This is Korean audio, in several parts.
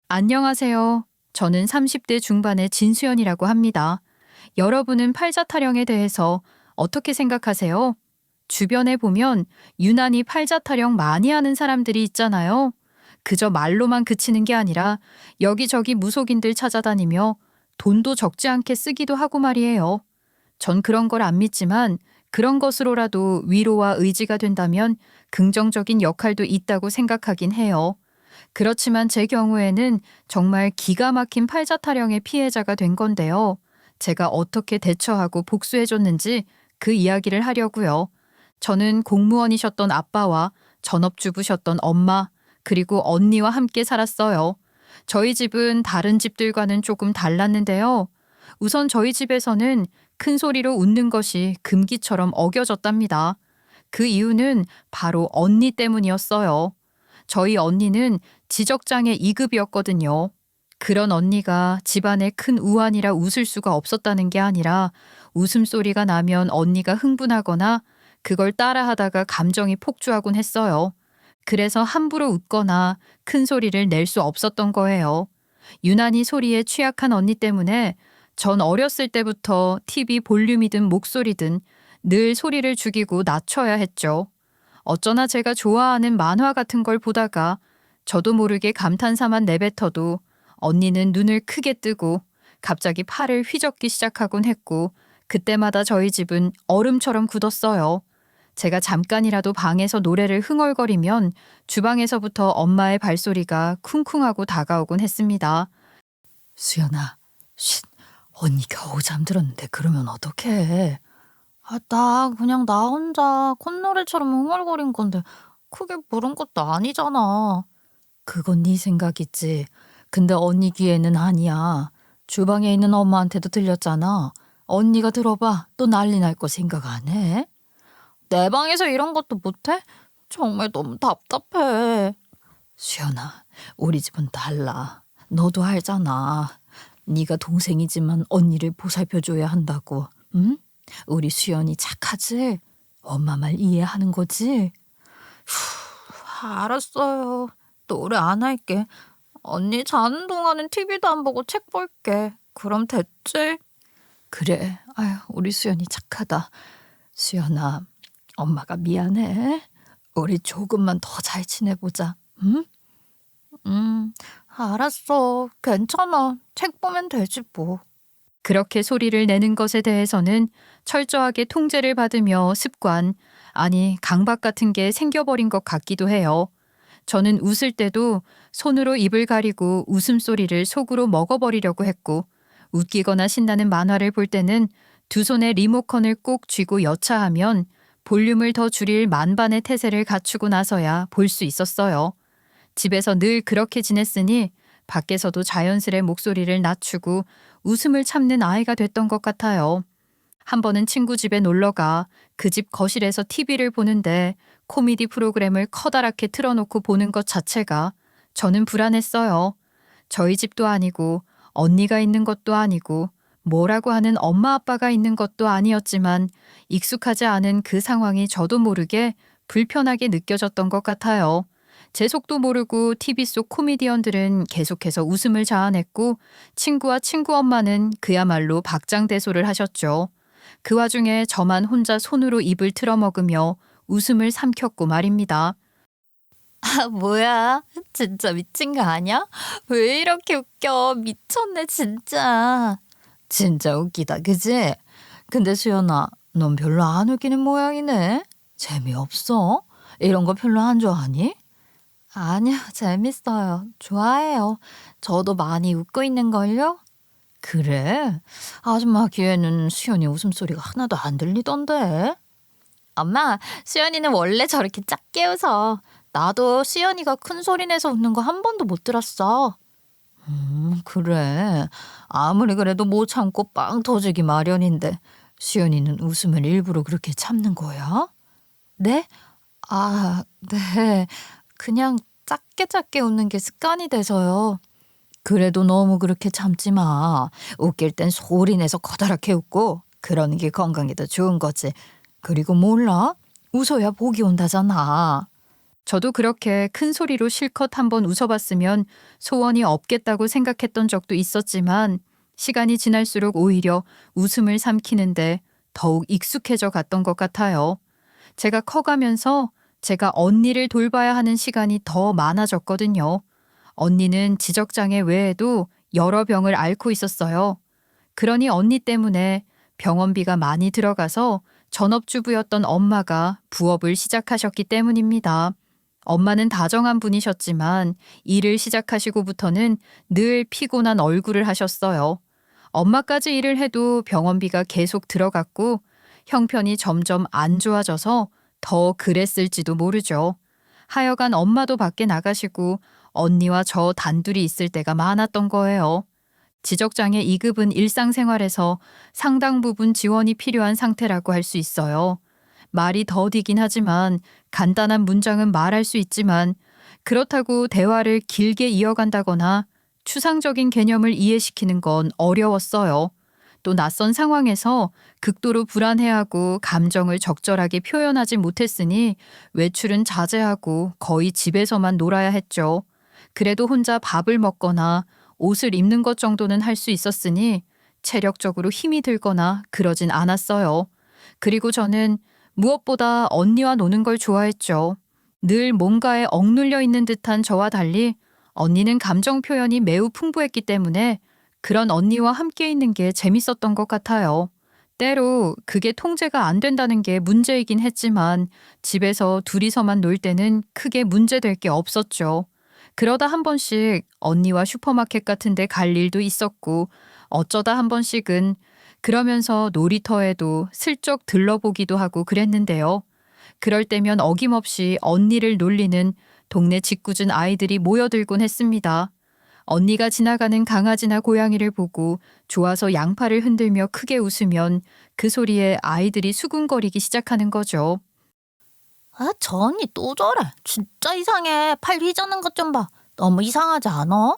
안녕하세요. 저는 30대 중반의 진수연이라고 합니다. 여러분은 팔자타령에 대해서 어떻게 생각하세요? 주변에 보면 유난히 팔자타령 많이 하는 사람들이 있잖아요. 그저 말로만 그치는 게 아니라 여기저기 무속인들 찾아다니며 돈도 적지 않게 쓰기도 하고 말이에요. 전 그런 걸 안 믿지만 그런 것으로라도 위로와 의지가 된다면 긍정적인 역할도 있다고 생각하긴 해요. 그렇지만 제 경우에는 정말 기가 막힌 팔자타령의 피해자가 된 건데요. 제가 어떻게 대처하고 복수해줬는지 그 이야기를 하려고요. 저는 공무원이셨던 아빠와 전업주부셨던 엄마, 그리고 언니와 함께 살았어요. 저희 집은 다른 집들과는 조금 달랐는데요. 우선 저희 집에서는 큰 소리로 웃는 것이 금기처럼 어겨졌답니다. 그 이유는 바로 언니 때문이었어요. 저희 언니는 지적장애 2급이었거든요. 그런 언니가 집안의 큰 우환이라 웃을 수가 없었다는 게 아니라 웃음소리가 나면 언니가 흥분하거나 그걸 따라하다가 감정이 폭주하곤 했어요. 그래서 함부로 웃거나 큰 소리를 낼 수 없었던 거예요. 유난히 소리에 취약한 언니 때문에 전 어렸을 때부터 TV 볼륨이든 목소리든 늘 소리를 죽이고 낮춰야 했죠. 어쩌나 제가 좋아하는 만화 같은 걸 보다가 저도 모르게 감탄사만 내뱉어도 언니는 눈을 크게 뜨고 갑자기 팔을 휘젓기 시작하곤 했고 그때마다 저희 집은 얼음처럼 굳었어요. 제가 잠깐이라도 방에서 노래를 흥얼거리면 주방에서부터 엄마의 발소리가 쿵쿵하고 다가오곤 했습니다. 수연아, 쉿, 언니 겨우 잠들었는데 그러면 어떡해? 나 그냥 나 혼자 콧노래처럼 흥얼거린 건데 크게 부른 것도 아니잖아. 그건 네 생각이지. 근데 언니 귀에는 아니야. 주방에 있는 엄마한테도 들렸잖아. 언니가 들어봐. 또 난리 날 거 생각 안 해? 내 방에서 이런 것도 못해? 정말 너무 답답해. 수연아, 우리 집은 달라. 너도 알잖아. 네가 동생이지만 언니를 보살펴줘야 한다고. 응? 우리 수연이 착하지? 엄마 말 이해하는 거지? 알았어요. 노래 안 할게. 언니 자는 동안은 TV도 안 보고 책 볼게. 그럼 됐지? 그래. 아유, 우리 수연이 착하다. 수연아, 엄마가 미안해. 우리 조금만 더 잘 지내보자. 응? 알았어. 괜찮아. 책 보면 되지 뭐. 그렇게 소리를 내는 것에 대해서는 철저하게 통제를 받으며 습관, 아니 강박 같은 게 생겨버린 것 같기도 해요. 저는 웃을 때도 손으로 입을 가리고 웃음소리를 속으로 먹어버리려고 했고, 웃기거나 신나는 만화를 볼 때는 두 손에 리모컨을 꼭 쥐고 여차하면 볼륨을 더 줄일 만반의 태세를 갖추고 나서야 볼 수 있었어요. 집에서 늘 그렇게 지냈으니 밖에서도 자연스레 목소리를 낮추고 웃음을 참는 아이가 됐던 것 같아요. 한 번은 친구 집에 놀러가 그 집 거실에서 TV를 보는데 코미디 프로그램을 커다랗게 틀어놓고 보는 것 자체가 저는 불안했어요. 저희 집도 아니고 언니가 있는 것도 아니고 뭐라고 하는 엄마 아빠가 있는 것도 아니었지만 익숙하지 않은 그 상황이 저도 모르게 불편하게 느껴졌던 것 같아요. 제 속도 모르고 TV 속 코미디언들은 계속해서 웃음을 자아냈고 친구와 친구 엄마는 그야말로 박장대소를 하셨죠. 그 와중에 저만 혼자 손으로 입을 틀어먹으며 웃음을 삼켰고 말입니다. 뭐야? 진짜 미친 거 아니야? 왜 이렇게 웃겨? 미쳤네 진짜. 진짜 웃기다, 그지? 근데 수연아, 넌 별로 안 웃기는 모양이네. 재미없어? 이런 거 별로 안 좋아하니? 아니요, 재밌어요. 좋아해요. 저도 많이 웃고 있는걸요? 그래? 아줌마 귀에는 수연이 웃음소리가 하나도 안 들리던데. 엄마, 수연이는 원래 저렇게 작게 웃어. 나도 수연이가 큰 소리 내서 웃는 거 한 번도 못 들었어. 그래. 아무리 그래도 못 참고 빵 터지기 마련인데 수연이는 웃음을 일부러 그렇게 참는 거야? 네? 아, 네. 그냥 작게 작게 웃는 게 습관이 돼서요. 그래도 너무 그렇게 참지 마. 웃길 땐 소리 내서 커다랗게 웃고 그러는 게 건강에 더 좋은 거지. 그리고 몰라? 웃어야 복이 온다잖아. 저도 그렇게 큰 소리로 실컷 한번 웃어봤으면 소원이 없겠다고 생각했던 적도 있었지만 시간이 지날수록 오히려 웃음을 삼키는데 더욱 익숙해져 갔던 것 같아요. 제가 커가면서 제가 언니를 돌봐야 하는 시간이 더 많아졌거든요. 언니는 지적장애 외에도 여러 병을 앓고 있었어요. 그러니 언니 때문에 병원비가 많이 들어가서 전업주부였던 엄마가 부업을 시작하셨기 때문입니다. 엄마는 다정한 분이셨지만 일을 시작하시고부터는 늘 피곤한 얼굴을 하셨어요. 엄마까지 일을 해도 병원비가 계속 들어갔고 형편이 점점 안 좋아져서 더 그랬을지도 모르죠. 하여간 엄마도 밖에 나가시고 언니와 저 단둘이 있을 때가 많았던 거예요. 지적장애 2급은 일상생활에서 상당 부분 지원이 필요한 상태라고 할 수 있어요. 말이 더디긴 하지만 간단한 문장은 말할 수 있지만 그렇다고 대화를 길게 이어간다거나 추상적인 개념을 이해시키는 건 어려웠어요. 또 낯선 상황에서 극도로 불안해하고 감정을 적절하게 표현하지 못했으니 외출은 자제하고 거의 집에서만 놀아야 했죠. 그래도 혼자 밥을 먹거나 옷을 입는 것 정도는 할 수 있었으니 체력적으로 힘이 들거나 그러진 않았어요. 그리고 저는 무엇보다 언니와 노는 걸 좋아했죠. 늘 뭔가에 억눌려 있는 듯한 저와 달리 언니는 감정 표현이 매우 풍부했기 때문에 그런 언니와 함께 있는 게 재밌었던 것 같아요. 때로 그게 통제가 안 된다는 게 문제이긴 했지만 집에서 둘이서만 놀 때는 크게 문제될 게 없었죠. 그러다 한 번씩 언니와 슈퍼마켓 같은 데 갈 일도 있었고 어쩌다 한 번씩은 그러면서 놀이터에도 슬쩍 들러보기도 하고 그랬는데요. 그럴 때면 어김없이 언니를 놀리는 동네 짓궂은 아이들이 모여들곤 했습니다. 언니가 지나가는 강아지나 고양이를 보고 좋아서 양팔을 흔들며 크게 웃으면 그 소리에 아이들이 수군거리기 시작하는 거죠. 아, 저 언니 또 저래. 진짜 이상해. 팔 휘저는 것 좀 봐. 너무 이상하지 않아?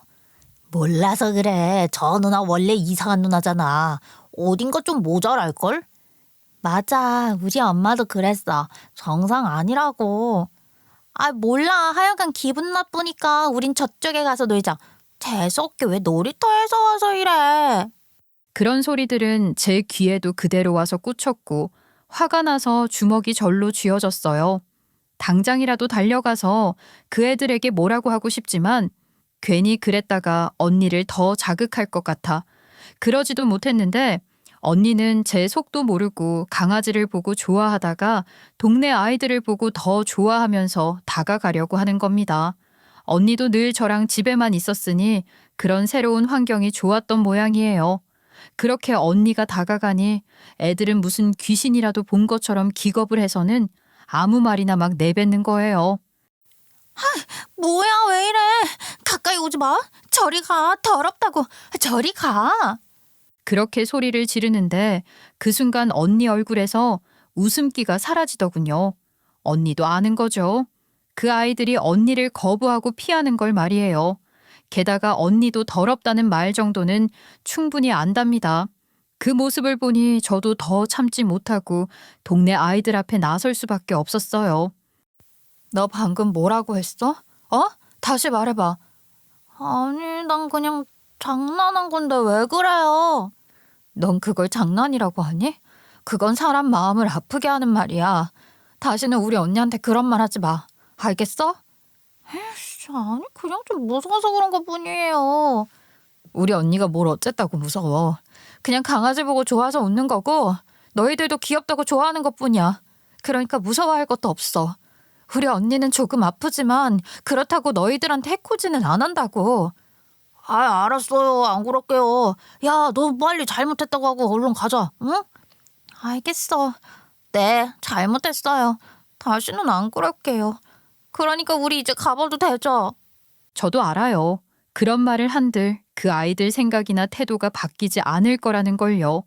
몰라서 그래. 저 누나 원래 이상한 누나잖아. 어딘가 좀 모자랄걸? 맞아. 우리 엄마도 그랬어. 정상 아니라고. 아, 몰라. 하여간 기분 나쁘니까 우린 저쪽에 가서 놀자. 재수없게 왜 놀이터에서 와서 이래. 그런 소리들은 제 귀에도 그대로 와서 꽂혔고 화가 나서 주먹이 절로 쥐어졌어요. 당장이라도 달려가서 그 애들에게 뭐라고 하고 싶지만 괜히 그랬다가 언니를 더 자극할 것 같아 그러지도 못했는데 언니는 제 속도 모르고 강아지를 보고 좋아하다가 동네 아이들을 보고 더 좋아하면서 다가가려고 하는 겁니다. 언니도 늘 저랑 집에만 있었으니 그런 새로운 환경이 좋았던 모양이에요. 그렇게 언니가 다가가니 애들은 무슨 귀신이라도 본 것처럼 기겁을 해서는 아무 말이나 막 내뱉는 거예요. 뭐야, 왜 이래. 가까이 오지 마. 저리 가. 더럽다고. 저리 가. 그렇게 소리를 지르는데 그 순간 언니 얼굴에서 웃음기가 사라지더군요. 언니도 아는 거죠. 그 아이들이 언니를 거부하고 피하는 걸 말이에요. 게다가 언니도 더럽다는 말 정도는 충분히 안답니다. 그 모습을 보니 저도 더 참지 못하고 동네 아이들 앞에 나설 수밖에 없었어요. 너 방금 뭐라고 했어? 다시 말해봐. 아니, 난 그냥 장난한 건데 왜 그래요? 넌 그걸 장난이라고 하니? 그건 사람 마음을 아프게 하는 말이야. 다시는 우리 언니한테 그런 말 하지 마. 알겠어? 아니, 그냥 좀 무서워서 그런 것 뿐이에요. 우리 언니가 뭘 어쨌다고 무서워. 그냥 강아지 보고 좋아서 웃는 거고 너희들도 귀엽다고 좋아하는 것뿐이야. 그러니까 무서워할 것도 없어. 우리 언니는 조금 아프지만 그렇다고 너희들한테 해코지는 안 한다고. 아, 알았어요. 안 그럴게요. 야, 너 빨리 잘못했다고 하고 얼른 가자. 응? 알겠어. 네, 잘못했어요. 다시는 안 그럴게요. 그러니까 우리 이제 가봐도 되죠? 저도 알아요. 그런 말을 한들 그 아이들 생각이나 태도가 바뀌지 않을 거라는 걸요.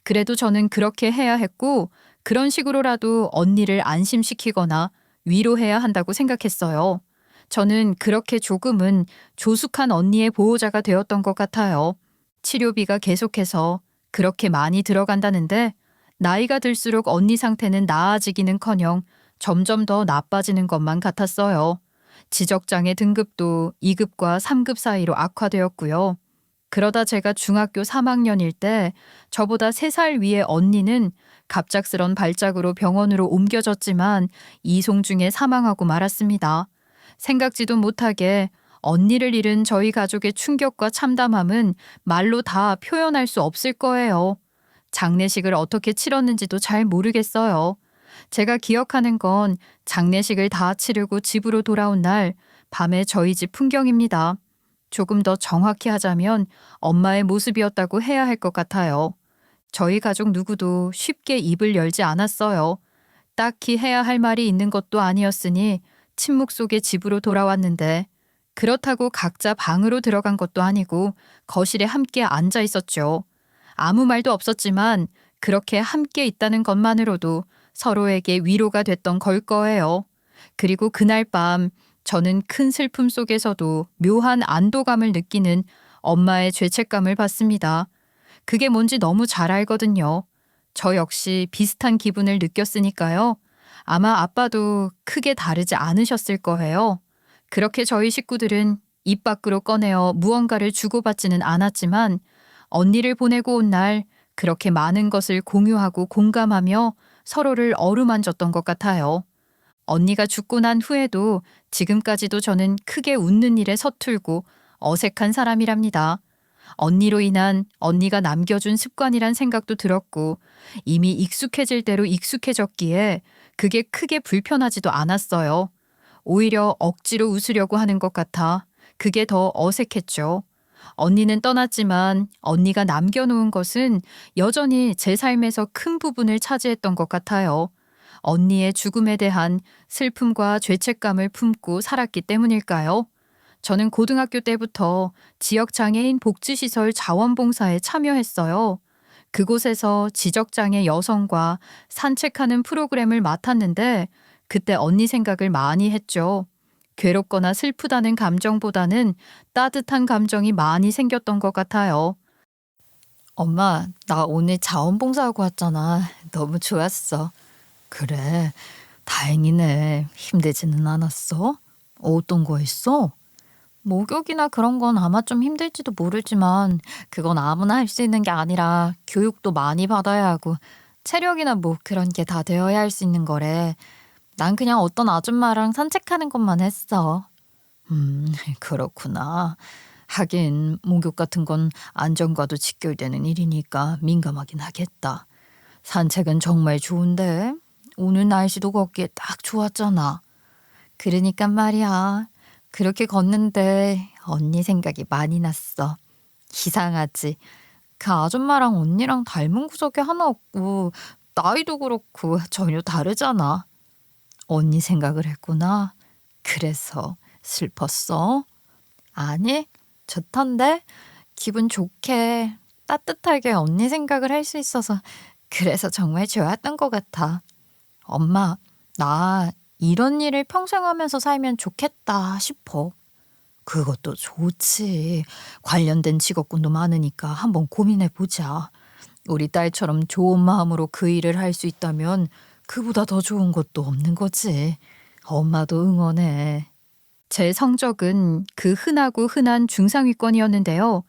그래도 저는 그렇게 해야 했고 그런 식으로라도 언니를 안심시키거나 위로해야 한다고 생각했어요. 저는 그렇게 조금은 조숙한 언니의 보호자가 되었던 것 같아요. 치료비가 계속해서 그렇게 많이 들어간다는데 나이가 들수록 언니 상태는 나아지기는커녕 점점 더 나빠지는 것만 같았어요. 지적장애 등급도 2급과 3급 사이로 악화되었고요. 그러다 제가 중학교 3학년일 때 저보다 3살 위의 언니는 갑작스런 발작으로 병원으로 옮겨졌지만 이송 중에 사망하고 말았습니다. 생각지도 못하게 언니를 잃은 저희 가족의 충격과 참담함은 말로 다 표현할 수 없을 거예요. 장례식을 어떻게 치렀는지도 잘 모르겠어요. 제가 기억하는 건 장례식을 다 치르고 집으로 돌아온 날 밤에 저희 집 풍경입니다. 조금 더 정확히 하자면 엄마의 모습이었다고 해야 할 것 같아요. 저희 가족 누구도 쉽게 입을 열지 않았어요. 딱히 해야 할 말이 있는 것도 아니었으니 침묵 속에 집으로 돌아왔는데 그렇다고 각자 방으로 들어간 것도 아니고 거실에 함께 앉아 있었죠. 아무 말도 없었지만 그렇게 함께 있다는 것만으로도 서로에게 위로가 됐던 걸 거예요. 그리고 그날 밤 저는 큰 슬픔 속에서도 묘한 안도감을 느끼는 엄마의 죄책감을 받습니다. 그게 뭔지 너무 잘 알거든요. 저 역시 비슷한 기분을 느꼈으니까요. 아마 아빠도 크게 다르지 않으셨을 거예요. 그렇게 저희 식구들은 입 밖으로 꺼내어 무언가를 주고받지는 않았지만 언니를 보내고 온 날 그렇게 많은 것을 공유하고 공감하며 서로를 어루만졌던 것 같아요. 언니가 죽고 난 후에도 지금까지도 저는 크게 웃는 일에 서툴고 어색한 사람이랍니다. 언니로 인한 언니가 남겨준 습관이란 생각도 들었고 이미 익숙해질 대로 익숙해졌기에 그게 크게 불편하지도 않았어요. 오히려 억지로 웃으려고 하는 것 같아 그게 더 어색했죠. 언니는 떠났지만 언니가 남겨놓은 것은 여전히 제 삶에서 큰 부분을 차지했던 것 같아요. 언니의 죽음에 대한 슬픔과 죄책감을 품고 살았기 때문일까요? 저는 고등학교 때부터 지역장애인 복지시설 자원봉사에 참여했어요. 그곳에서 지적장애 여성과 산책하는 프로그램을 맡았는데 그때 언니 생각을 많이 했죠. 괴롭거나 슬프다는 감정보다는 따뜻한 감정이 많이 생겼던 것 같아요. 엄마, 나 오늘 자원봉사하고 왔잖아. 너무 좋았어. 그래, 다행이네. 힘들지는 않았어? 어떤 거 했어? 목욕이나 그런 건 아마 좀 힘들지도 모르지만 그건 아무나 할 수 있는 게 아니라 교육도 많이 받아야 하고 체력이나 뭐 그런 게 다 되어야 할 수 있는 거래. 난 그냥 어떤 아줌마랑 산책하는 것만 했어. 그렇구나. 하긴 목욕 같은 건 안전과도 직결되는 일이니까 민감하긴 하겠다. 산책은 정말 좋은데 오늘 날씨도 걷기에 딱 좋았잖아. 그러니까 말이야. 그렇게 걷는데 언니 생각이 많이 났어. 이상하지? 그 아줌마랑 언니랑 닮은 구석이 하나 없고 나이도 그렇고 전혀 다르잖아. 언니 생각을 했구나. 그래서 슬펐어? 아니, 좋던데? 기분 좋게 따뜻하게 언니 생각을 할 수 있어서 그래서 정말 좋았던 것 같아. 엄마, 나 이런 일을 평생 하면서 살면 좋겠다 싶어. 그것도 좋지. 관련된 직업군도 많으니까 한번 고민해보자. 우리 딸처럼 좋은 마음으로 그 일을 할 수 있다면 그보다 더 좋은 것도 없는 거지. 엄마도 응원해. 제 성적은 그 흔하고 흔한 중상위권이었는데요.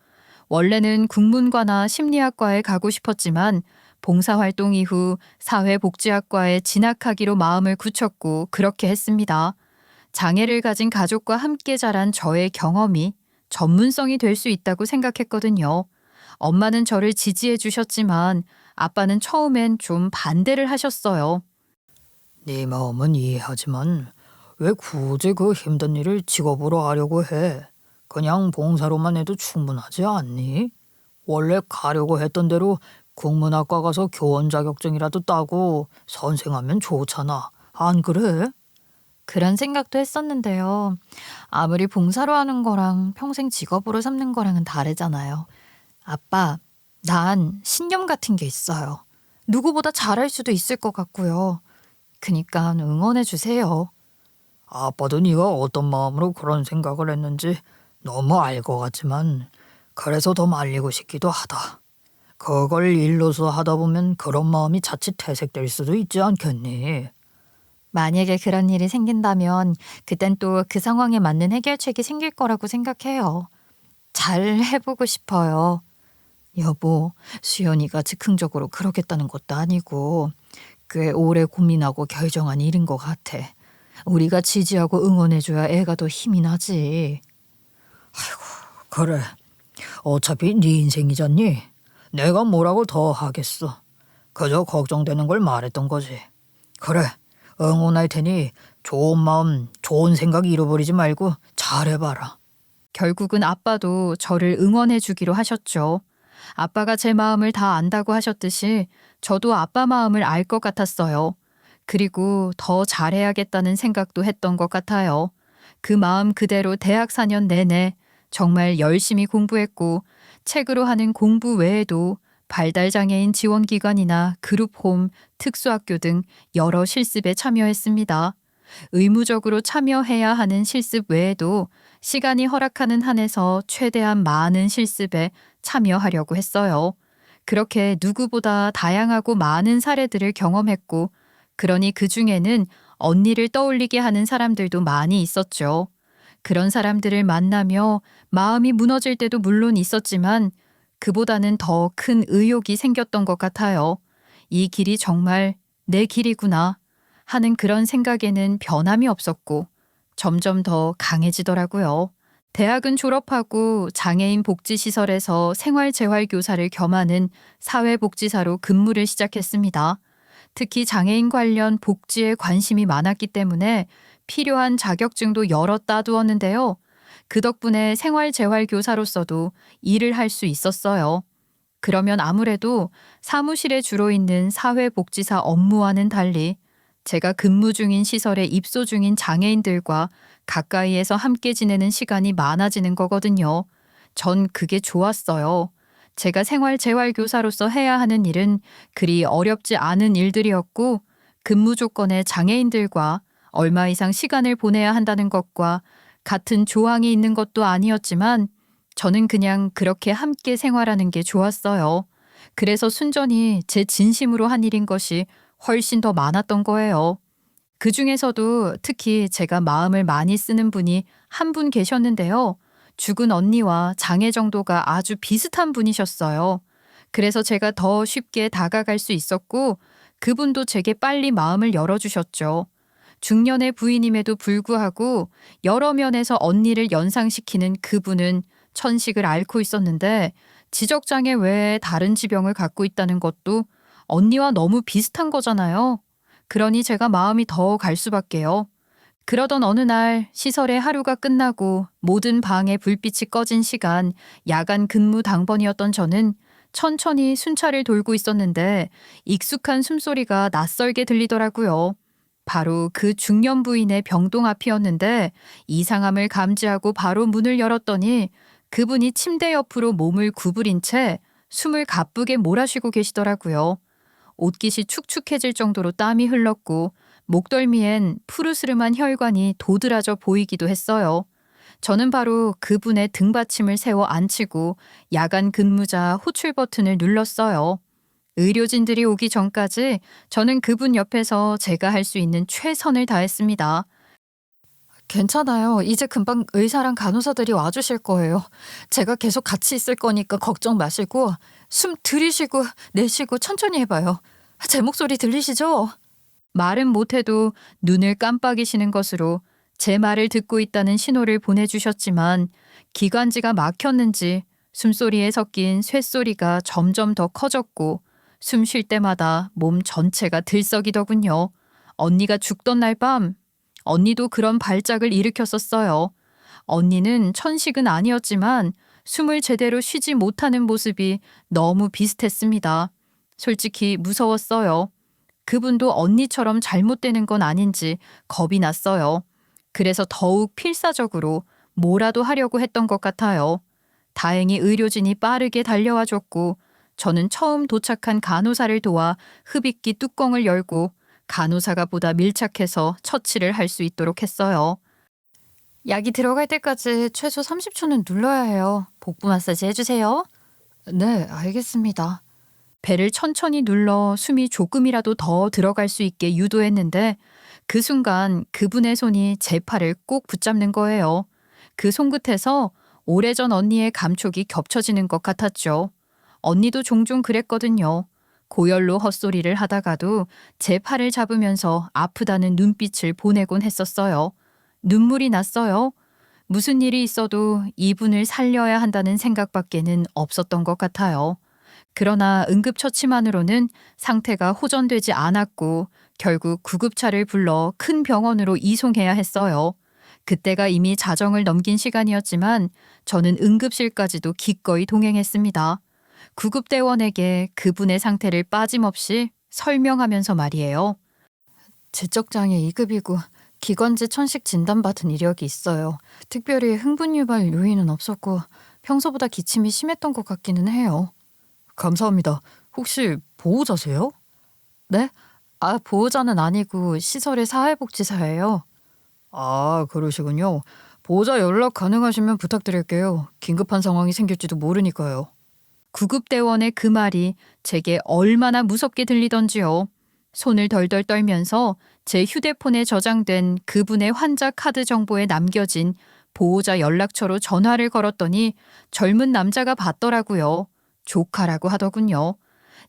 원래는 국문과나 심리학과에 가고 싶었지만 봉사활동 이후 사회복지학과에 진학하기로 마음을 굳혔고 그렇게 했습니다. 장애를 가진 가족과 함께 자란 저의 경험이 전문성이 될 수 있다고 생각했거든요. 엄마는 저를 지지해 주셨지만 아빠는 처음엔 좀 반대를 하셨어요. 네 마음은 이해하지만 왜 굳이 그 힘든 일을 직업으로 하려고 해? 그냥 봉사로만 해도 충분하지 않니? 원래 가려고 했던 대로 국문학과 가서 교원 자격증이라도 따고 선생하면 좋잖아. 안 그래? 그런 생각도 했었는데요. 아무리 봉사로 하는 거랑 평생 직업으로 삼는 거랑은 다르잖아요. 아빠, 난 신념 같은 게 있어요. 누구보다 잘할 수도 있을 것 같고요. 그니까 응원해 주세요. 아빠도 네가 어떤 마음으로 그런 생각을 했는지 너무 알 것 같지만 그래서 더 말리고 싶기도 하다. 그걸 일로서 하다 보면 그런 마음이 자칫 퇴색될 수도 있지 않겠니? 만약에 그런 일이 생긴다면 그땐 또 그 상황에 맞는 해결책이 생길 거라고 생각해요. 잘 해보고 싶어요. 여보, 수연이가 즉흥적으로 그러겠다는 것도 아니고 꽤 오래 고민하고 결정한 일인 것 같아. 우리가 지지하고 응원해줘야 애가 더 힘이 나지. 그래. 어차피 네 인생이잖니. 내가 뭐라고 더 하겠어. 그저 걱정되는 걸 말했던 거지. 그래. 응원할 테니 좋은 마음, 좋은 생각 잃어버리지 말고 잘해봐라. 결국은 아빠도 저를 응원해 주기로 하셨죠. 아빠가 제 마음을 다 안다고 하셨듯이 저도 아빠 마음을 알 것 같았어요. 그리고 더 잘해야겠다는 생각도 했던 것 같아요. 그 마음 그대로 대학 4년 내내 정말 열심히 공부했고 책으로 하는 공부 외에도 발달장애인 지원기관이나 그룹홈, 특수학교 등 여러 실습에 참여했습니다. 의무적으로 참여해야 하는 실습 외에도 시간이 허락하는 한에서 최대한 많은 실습에 참여하려고 했어요. 그렇게 누구보다 다양하고 많은 사례들을 경험했고, 그러니 그 중에는 언니를 떠올리게 하는 사람들도 많이 있었죠. 그런 사람들을 만나며 마음이 무너질 때도 물론 있었지만, 그보다는 더 큰 의욕이 생겼던 것 같아요. 이 길이 정말 내 길이구나 하는 그런 생각에는 변함이 없었고 점점 더 강해지더라고요. 대학은 졸업하고 장애인 복지시설에서 생활재활교사를 겸하는 사회복지사로 근무를 시작했습니다. 특히 장애인 관련 복지에 관심이 많았기 때문에 필요한 자격증도 여러 따두었는데요. 그 덕분에 생활재활교사로서도 일을 할 수 있었어요. 그러면 아무래도 사무실에 주로 있는 사회복지사 업무와는 달리 제가 근무 중인 시설에 입소 중인 장애인들과 가까이에서 함께 지내는 시간이 많아지는 거거든요. 전 그게 좋았어요. 제가 생활재활교사로서 해야 하는 일은 그리 어렵지 않은 일들이었고 근무 조건에 장애인들과 얼마 이상 시간을 보내야 한다는 것과 같은 조항이 있는 것도 아니었지만 저는 그냥 그렇게 함께 생활하는 게 좋았어요. 그래서 순전히 제 진심으로 한 일인 것이 훨씬 더 많았던 거예요. 그 중에서도 특히 제가 마음을 많이 쓰는 분이 한 분 계셨는데요. 죽은 언니와 장애 정도가 아주 비슷한 분이셨어요. 그래서 제가 더 쉽게 다가갈 수 있었고 그분도 제게 빨리 마음을 열어주셨죠. 중년의 부인임에도 불구하고 여러 면에서 언니를 연상시키는 그분은 천식을 앓고 있었는데 지적장애 외에 다른 지병을 갖고 있다는 것도 언니와 너무 비슷한 거잖아요. 그러니 제가 마음이 더 갈 수밖에요. 그러던 어느 날 시설의 하루가 끝나고 모든 방에 불빛이 꺼진 시간 야간 근무 당번이었던 저는 천천히 순찰을 돌고 있었는데 익숙한 숨소리가 낯설게 들리더라고요. 바로 그 중년 부인의 병동 앞이었는데 이상함을 감지하고 바로 문을 열었더니 그분이 침대 옆으로 몸을 구부린 채 숨을 가쁘게 몰아쉬고 계시더라고요. 옷깃이 축축해질 정도로 땀이 흘렀고 목덜미엔 푸르스름한 혈관이 도드라져 보이기도 했어요. 저는 바로 그분의 등받침을 세워 앉히고 야간 근무자 호출 버튼을 눌렀어요. 의료진들이 오기 전까지 저는 그분 옆에서 제가 할 수 있는 최선을 다했습니다. 괜찮아요. 이제 금방 의사랑 간호사들이 와주실 거예요. 제가 계속 같이 있을 거니까 걱정 마시고 숨 들이쉬고 내쉬고 천천히 해봐요. 제 목소리 들리시죠? 말은 못해도 눈을 깜빡이시는 것으로 제 말을 듣고 있다는 신호를 보내주셨지만 기관지가 막혔는지 숨소리에 섞인 쇳소리가 점점 더 커졌고 숨 쉴 때마다 몸 전체가 들썩이더군요. 언니가 죽던 날 밤 언니도 그런 발작을 일으켰었어요. 언니는 천식은 아니었지만 숨을 제대로 쉬지 못하는 모습이 너무 비슷했습니다. 솔직히 무서웠어요. 그분도 언니처럼 잘못되는 건 아닌지 겁이 났어요. 그래서 더욱 필사적으로 뭐라도 하려고 했던 것 같아요. 다행히 의료진이 빠르게 달려와 줬고 저는 처음 도착한 간호사를 도와 흡입기 뚜껑을 열고 간호사가 보다 밀착해서 처치를 할 수 있도록 했어요. 약이 들어갈 때까지 최소 30초는 눌러야 해요. 복부 마사지 해주세요. 네, 알겠습니다. 배를 천천히 눌러 숨이 조금이라도 더 들어갈 수 있게 유도했는데 그 순간 그분의 손이 제 팔을 꼭 붙잡는 거예요. 그 손끝에서 오래전 언니의 감촉이 겹쳐지는 것 같았죠. 언니도 종종 그랬거든요. 고열로 헛소리를 하다가도 제 팔을 잡으면서 아프다는 눈빛을 보내곤 했었어요. 눈물이 났어요. 무슨 일이 있어도 이분을 살려야 한다는 생각밖에는 없었던 것 같아요. 그러나 응급처치만으로는 상태가 호전되지 않았고 결국 구급차를 불러 큰 병원으로 이송해야 했어요. 그때가 이미 자정을 넘긴 시간이었지만 저는 응급실까지도 기꺼이 동행했습니다. 구급대원에게 그분의 상태를 빠짐없이 설명하면서 말이에요. 지적장애 2급이고 기관지 천식 진단받은 이력이 있어요. 특별히 흥분 유발 요인은 없었고 평소보다 기침이 심했던 것 같기는 해요. 감사합니다. 혹시 보호자세요? 네? 보호자는 아니고 시설의 사회복지사예요. 아, 그러시군요. 보호자 연락 가능하시면 부탁드릴게요. 긴급한 상황이 생길지도 모르니까요. 구급대원의 그 말이 제게 얼마나 무섭게 들리던지요. 손을 덜덜 떨면서 제 휴대폰에 저장된 그분의 환자 카드 정보에 남겨진 보호자 연락처로 전화를 걸었더니 젊은 남자가 받더라고요. 조카라고 하더군요.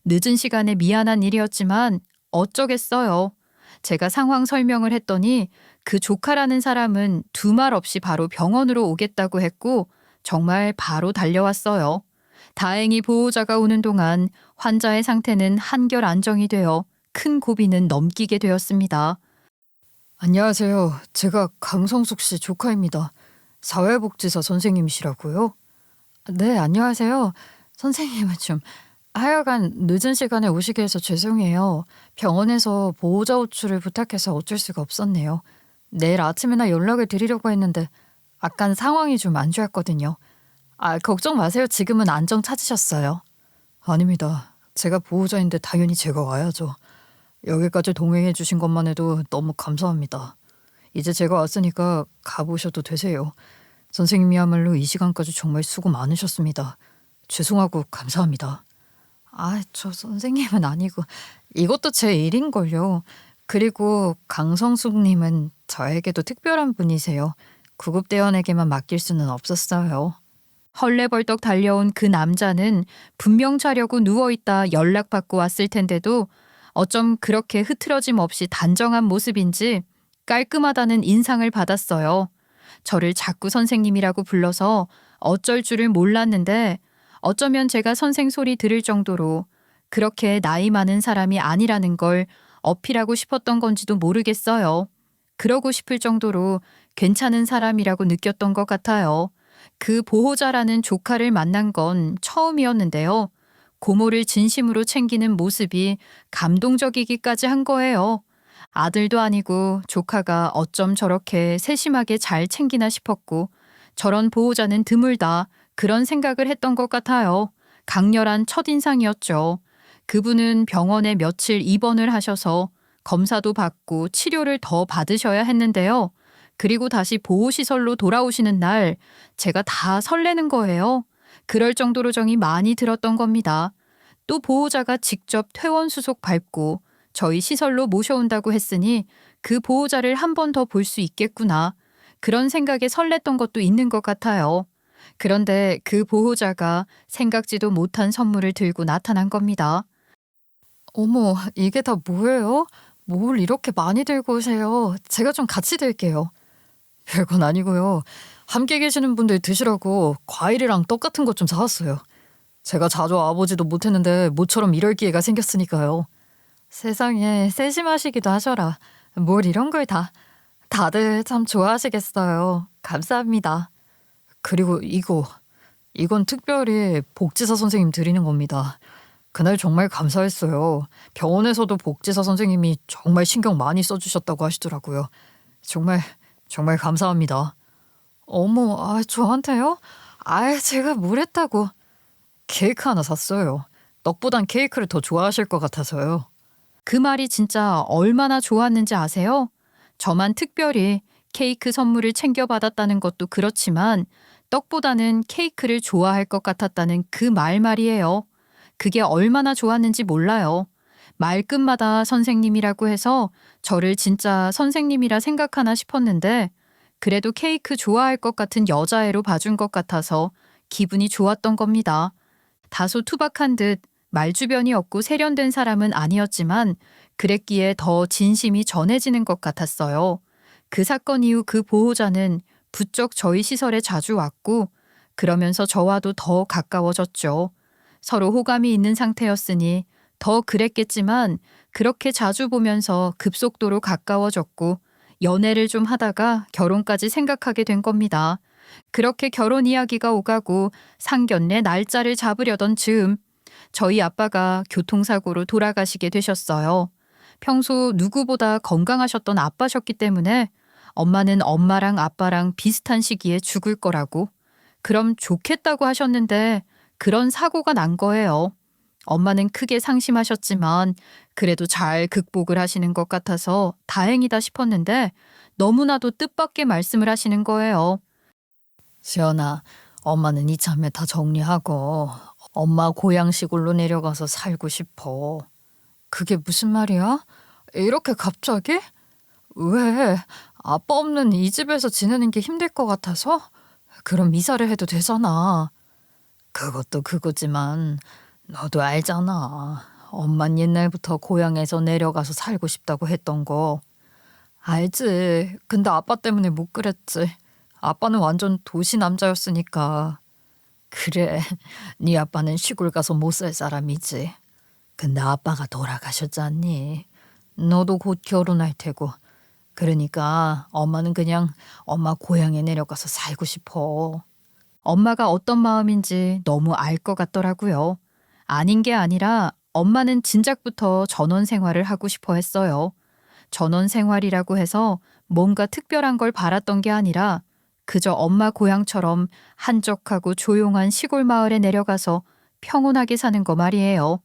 늦은 시간에 미안한 일이었지만 어쩌겠어요. 제가 상황 설명을 했더니 그 조카라는 사람은 두 말 없이 바로 병원으로 오겠다고 했고 정말 바로 달려왔어요. 다행히 보호자가 오는 동안 환자의 상태는 한결 안정이 되어 큰 고비는 넘기게 되었습니다. 안녕하세요. 제가 강성숙 씨 조카입니다. 사회복지사 선생님이시라고요? 네, 안녕하세요. 선생님은 좀 하여간 늦은 시간에 오시게 해서 죄송해요. 병원에서 보호자 호출을 부탁해서 어쩔 수가 없었네요. 내일 아침에나 연락을 드리려고 했는데 약간 상황이 좀 안 좋았거든요. 걱정 마세요. 지금은 안정 찾으셨어요. 아닙니다. 제가 보호자인데 당연히 제가 와야죠. 여기까지 동행해 주신 것만 해도 너무 감사합니다. 이제 제가 왔으니까 가보셔도 되세요. 선생님이야말로 이 시간까지 정말 수고 많으셨습니다. 죄송하고 감사합니다. 저 선생님은 아니고 이것도 제 일인걸요. 그리고 강성숙님은 저에게도 특별한 분이세요. 구급대원에게만 맡길 수는 없었어요. 헐레벌떡 달려온 그 남자는 분명 자려고 누워있다 연락받고 왔을 텐데도 어쩜 그렇게 흐트러짐 없이 단정한 모습인지 깔끔하다는 인상을 받았어요. 저를 자꾸 선생님이라고 불러서 어쩔 줄을 몰랐는데 어쩌면 제가 선생 소리 들을 정도로 그렇게 나이 많은 사람이 아니라는 걸 어필하고 싶었던 건지도 모르겠어요. 그러고 싶을 정도로 괜찮은 사람이라고 느꼈던 것 같아요. 그 보호자라는 조카를 만난 건 처음이었는데요. 고모를 진심으로 챙기는 모습이 감동적이기까지 한 거예요. 아들도 아니고 조카가 어쩜 저렇게 세심하게 잘 챙기나 싶었고 저런 보호자는 드물다 그런 생각을 했던 것 같아요. 강렬한 첫인상이었죠. 그분은 병원에 며칠 입원을 하셔서 검사도 받고 치료를 더 받으셔야 했는데요. 그리고 다시 보호시설로 돌아오시는 날 제가 다 설레는 거예요. 그럴 정도로 정이 많이 들었던 겁니다. 또 보호자가 직접 퇴원 수속 밟고 저희 시설로 모셔온다고 했으니 그 보호자를 한 번 더 볼 수 있겠구나. 그런 생각에 설렜던 것도 있는 것 같아요. 그런데 그 보호자가 생각지도 못한 선물을 들고 나타난 겁니다. 어머, 이게 다 뭐예요? 뭘 이렇게 많이 들고 오세요? 제가 좀 같이 들게요. 별건 아니고요. 함께 계시는 분들 드시라고 과일이랑 떡 같은 것 좀 사왔어요. 제가 자주 와보지도 못했는데 모처럼 이럴 기회가 생겼으니까요. 세상에 세심하시기도 하셔라. 뭘 이런 걸 다. 다들 참 좋아하시겠어요. 감사합니다. 그리고 이건 특별히 복지사 선생님 드리는 겁니다. 그날 정말 감사했어요. 병원에서도 복지사 선생님이 정말 신경 많이 써주셨다고 하시더라고요. 정말 감사합니다. 어머, 저한테요? 제가 뭘 했다고. 케이크 하나 샀어요. 떡보단 케이크를 더 좋아하실 것 같아서요. 그 말이 진짜 얼마나 좋았는지 아세요? 저만 특별히 케이크 선물을 챙겨받았다는 것도 그렇지만 떡보다는 케이크를 좋아할 것 같았다는 그 말이에요. 그게 얼마나 좋았는지 몰라요. 말끝마다 선생님이라고 해서 저를 진짜 선생님이라 생각하나 싶었는데 그래도 케이크 좋아할 것 같은 여자애로 봐준 것 같아서 기분이 좋았던 겁니다. 다소 투박한 듯 말주변이 없고 세련된 사람은 아니었지만 그랬기에 더 진심이 전해지는 것 같았어요. 그 사건 이후 그 보호자는 부쩍 저희 시설에 자주 왔고 그러면서 저와도 더 가까워졌죠. 서로 호감이 있는 상태였으니 더 그랬겠지만 그렇게 자주 보면서 급속도로 가까워졌고 연애를 좀 하다가 결혼까지 생각하게 된 겁니다. 그렇게 결혼 이야기가 오가고 상견례 날짜를 잡으려던 즈음 저희 아빠가 교통사고로 돌아가시게 되셨어요. 평소 누구보다 건강하셨던 아빠셨기 때문에 엄마는 엄마랑 아빠랑 비슷한 시기에 죽을 거라고 그럼 좋겠다고 하셨는데 그런 사고가 난 거예요. 엄마는 크게 상심하셨지만 그래도 잘 극복을 하시는 것 같아서 다행이다 싶었는데 너무나도 뜻밖의 말씀을 하시는 거예요. 시연아, 엄마는 이참에 다 정리하고 엄마 고향 시골로 내려가서 살고 싶어. 그게 무슨 말이야? 이렇게 갑자기? 왜? 아빠 없는 이 집에서 지내는 게 힘들 것 같아서? 그럼 이사를 해도 되잖아. 그것도 그거지만 너도 알잖아. 엄만 옛날부터 고향에서 내려가서 살고 싶다고 했던 거. 알지. 근데 아빠 때문에 못 그랬지. 아빠는 완전 도시 남자였으니까. 그래, 네 아빠는 시골 가서 못 살 사람이지. 근데 아빠가 돌아가셨잖니. 너도 곧 결혼할 테고. 그러니까 엄마는 그냥 엄마 고향에 내려가서 살고 싶어. 엄마가 어떤 마음인지 너무 알 것 같더라고요. 아닌 게 아니라 엄마는 진작부터 전원 생활을 하고 싶어 했어요. 전원 생활이라고 해서 뭔가 특별한 걸 바랐던 게 아니라 그저 엄마 고향처럼 한적하고 조용한 시골 마을에 내려가서 평온하게 사는 거 말이에요.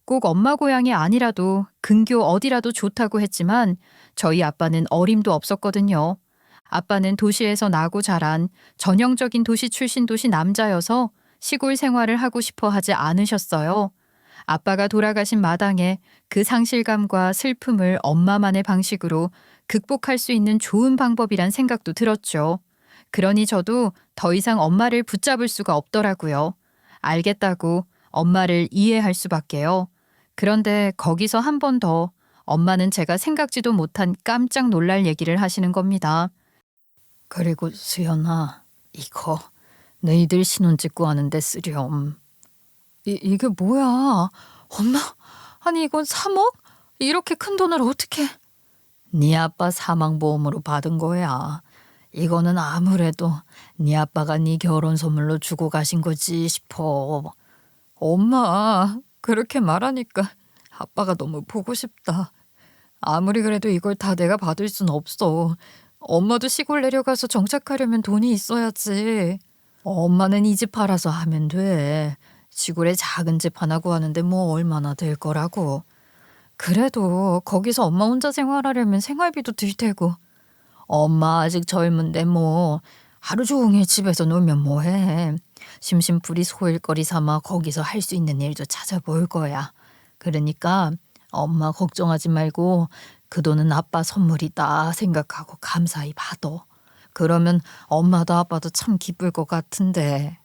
꼭 엄마 고향이 아니라도 근교 어디라도 좋다고 했지만 저희 아빠는 어림도 없었거든요. 아빠는 도시에서 나고 자란 전형적인 도시 출신 도시 남자여서 시골 생활을 하고 싶어 하지 않으셨어요. 아빠가 돌아가신 마당에 그 상실감과 슬픔을 엄마만의 방식으로 극복할 수 있는 좋은 방법이란 생각도 들었죠. 그러니 저도 더 이상 엄마를 붙잡을 수가 없더라고요. 알겠다고 엄마를 이해할 수밖에요. 그런데 거기서 한 번 더 엄마는 제가 생각지도 못한 깜짝 놀랄 얘기를 하시는 겁니다. 그리고 수연아, 이거 너희들 신혼집 구하는데 쓰렴. 이게 뭐야? 엄마, 아니 이건 3억? 이렇게 큰 돈을 어떻게? 네 아빠 사망보험으로 받은 거야. 이거는 아무래도 네 아빠가 네 결혼 선물로 주고 가신 거지 싶어. 엄마, 그렇게 말하니까 아빠가 너무 보고 싶다. 아무리 그래도 이걸 다 내가 받을 순 없어. 엄마도 시골 내려가서 정착하려면 돈이 있어야지. 엄마는 이 집 팔아서 하면 돼. 시골에 작은 집 하나 구하는데 뭐 얼마나 될 거라고. 그래도 거기서 엄마 혼자 생활하려면 생활비도 들 테고. 엄마 아직 젊은데 뭐 하루 종일 집에서 놀면 뭐해. 심심풀이 소일거리 삼아 거기서 할 수 있는 일도 찾아볼 거야. 그러니까 엄마 걱정하지 말고 그 돈은 아빠 선물이다 생각하고 감사히 받아. 그러면 엄마도 아빠도 참 기쁠 것 같은데.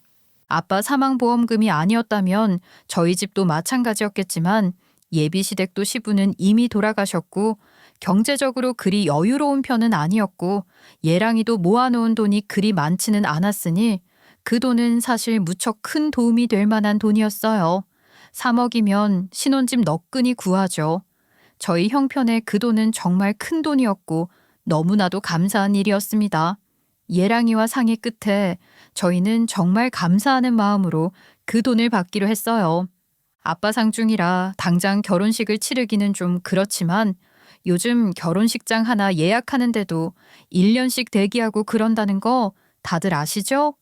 아빠 사망보험금이 아니었다면 저희 집도 마찬가지였겠지만 예비시댁도 시부는 이미 돌아가셨고 경제적으로 그리 여유로운 편은 아니었고 예랑이도 모아놓은 돈이 그리 많지는 않았으니 그 돈은 사실 무척 큰 도움이 될 만한 돈이었어요. 3억이면 신혼집 너끈히 구하죠. 저희 형편에 그 돈은 정말 큰 돈이었고 너무나도 감사한 일이었습니다. 예랑이와 상의 끝에 저희는 정말 감사하는 마음으로 그 돈을 받기로 했어요. 아빠 상중이라 당장 결혼식을 치르기는 좀 그렇지만 요즘 결혼식장 하나 예약하는데도 1년씩 대기하고 그런다는 거 다들 아시죠?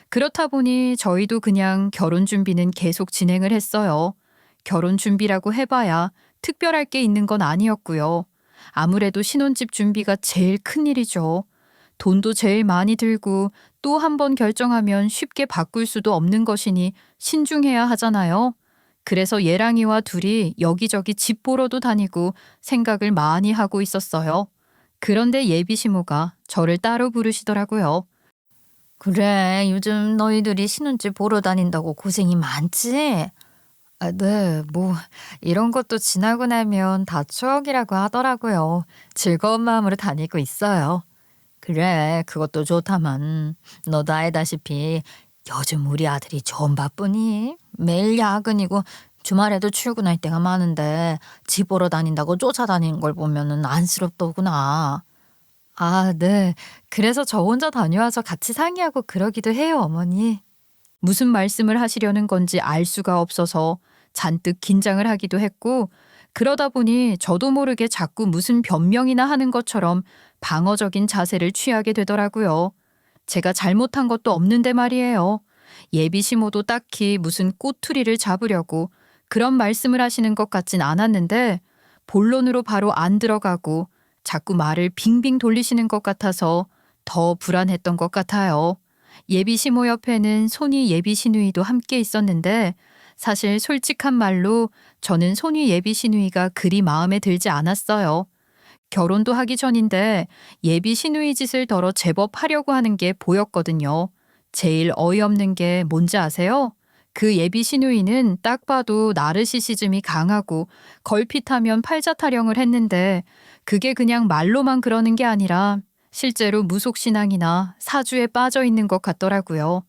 그렇다 보니 저희도 그냥 결혼 준비는 계속 진행을 했어요. 결혼 준비라고 해봐야 특별할 게 있는 건 아니었고요. 아무래도 신혼집 준비가 제일 큰 일이죠. 돈도 제일 많이 들고 또 한 번 결정하면 쉽게 바꿀 수도 없는 것이니 신중해야 하잖아요. 그래서 예랑이와 둘이 여기저기 집 보러도 다니고 생각을 많이 하고 있었어요. 그런데 예비 시모가 저를 따로 부르시더라고요. 그래, 요즘 너희들이 신혼집 보러 다닌다고 고생이 많지? 아, 네, 뭐 이런 것도 지나고 나면 다 추억이라고 하더라고요. 즐거운 마음으로 다니고 있어요. 그래, 그것도 좋다만 너도 알다시피 요즘 우리 아들이 좀 바쁘니? 매일 야근이고 주말에도 출근할 때가 많은데 집 보러 다닌다고 쫓아다니는 걸 보면은 안쓰럽더구나. 아, 네. 그래서 저 혼자 다녀와서 같이 상의하고 그러기도 해요, 어머니. 무슨 말씀을 하시려는 건지 알 수가 없어서 잔뜩 긴장을 하기도 했고, 그러다 보니 저도 모르게 자꾸 무슨 변명이나 하는 것처럼 방어적인 자세를 취하게 되더라고요. 제가 잘못한 것도 없는데 말이에요. 예비 시모도 딱히 무슨 꼬투리를 잡으려고 그런 말씀을 하시는 것 같진 않았는데, 본론으로 바로 안 들어가고 자꾸 말을 빙빙 돌리시는 것 같아서 더 불안했던 것 같아요. 예비 시모 옆에는 손위 예비 시누이도 함께 있었는데, 사실 솔직한 말로 저는 손위 예비 시누이가 그리 마음에 들지 않았어요. 결혼도 하기 전인데 예비 시누이 짓을 덜어 제법 하려고 하는 게 보였거든요. 제일 어이없는 게 뭔지 아세요? 그 예비 시누이는 딱 봐도 나르시시즘이 강하고 걸핏하면 팔자 타령을 했는데, 그게 그냥 말로만 그러는 게 아니라 실제로 무속신앙이나 사주에 빠져 있는 것 같더라고요.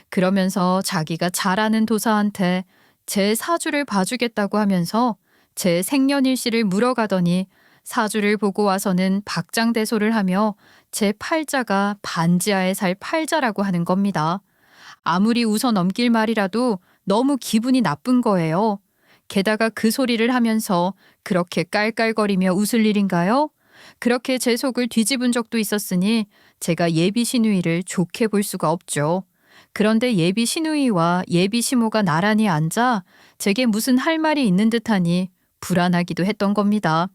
그러면서 자기가 잘 아는 도사한테 제 사주를 봐주겠다고 하면서 제 생년일시를 물어가더니 사주를 보고 와서는 박장대소를 하며 제 팔자가 반지하에 살 팔자라고 하는 겁니다. 아무리 웃어 넘길 말이라도 너무 기분이 나쁜 거예요. 게다가 그 소리를 하면서 그렇게 깔깔거리며 웃을 일인가요? 그렇게 제 속을 뒤집은 적도 있었으니 제가 예비 시누이를 좋게 볼 수가 없죠. 그런데 예비 시누이와 예비 시모가 나란히 앉아 제게 무슨 할 말이 있는 듯하니 불안하기도 했던 겁니다.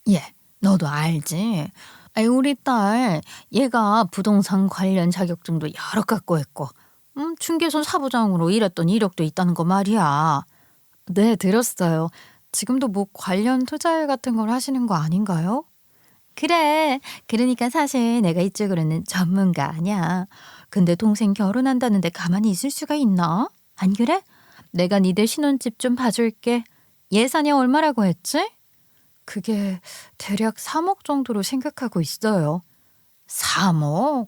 예, 너도 알지? 아이, 우리 딸, 얘가 부동산 관련 자격증도 여러 갖고 있고, 중개소 사부장으로 일했던 이력도 있다는 거 말이야. 네, 들었어요. 지금도 뭐 관련 투자일 같은 걸 하시는 거 아닌가요? 그래, 그러니까 사실 내가 이쪽으로는 전문가 아니야. 근데 동생 결혼한다는데 가만히 있을 수가 있나? 안 그래? 내가 니들 신혼집 좀 봐줄게. 예산이 얼마라고 했지? 그게 대략 3억 정도로 생각하고 있어요. 3억?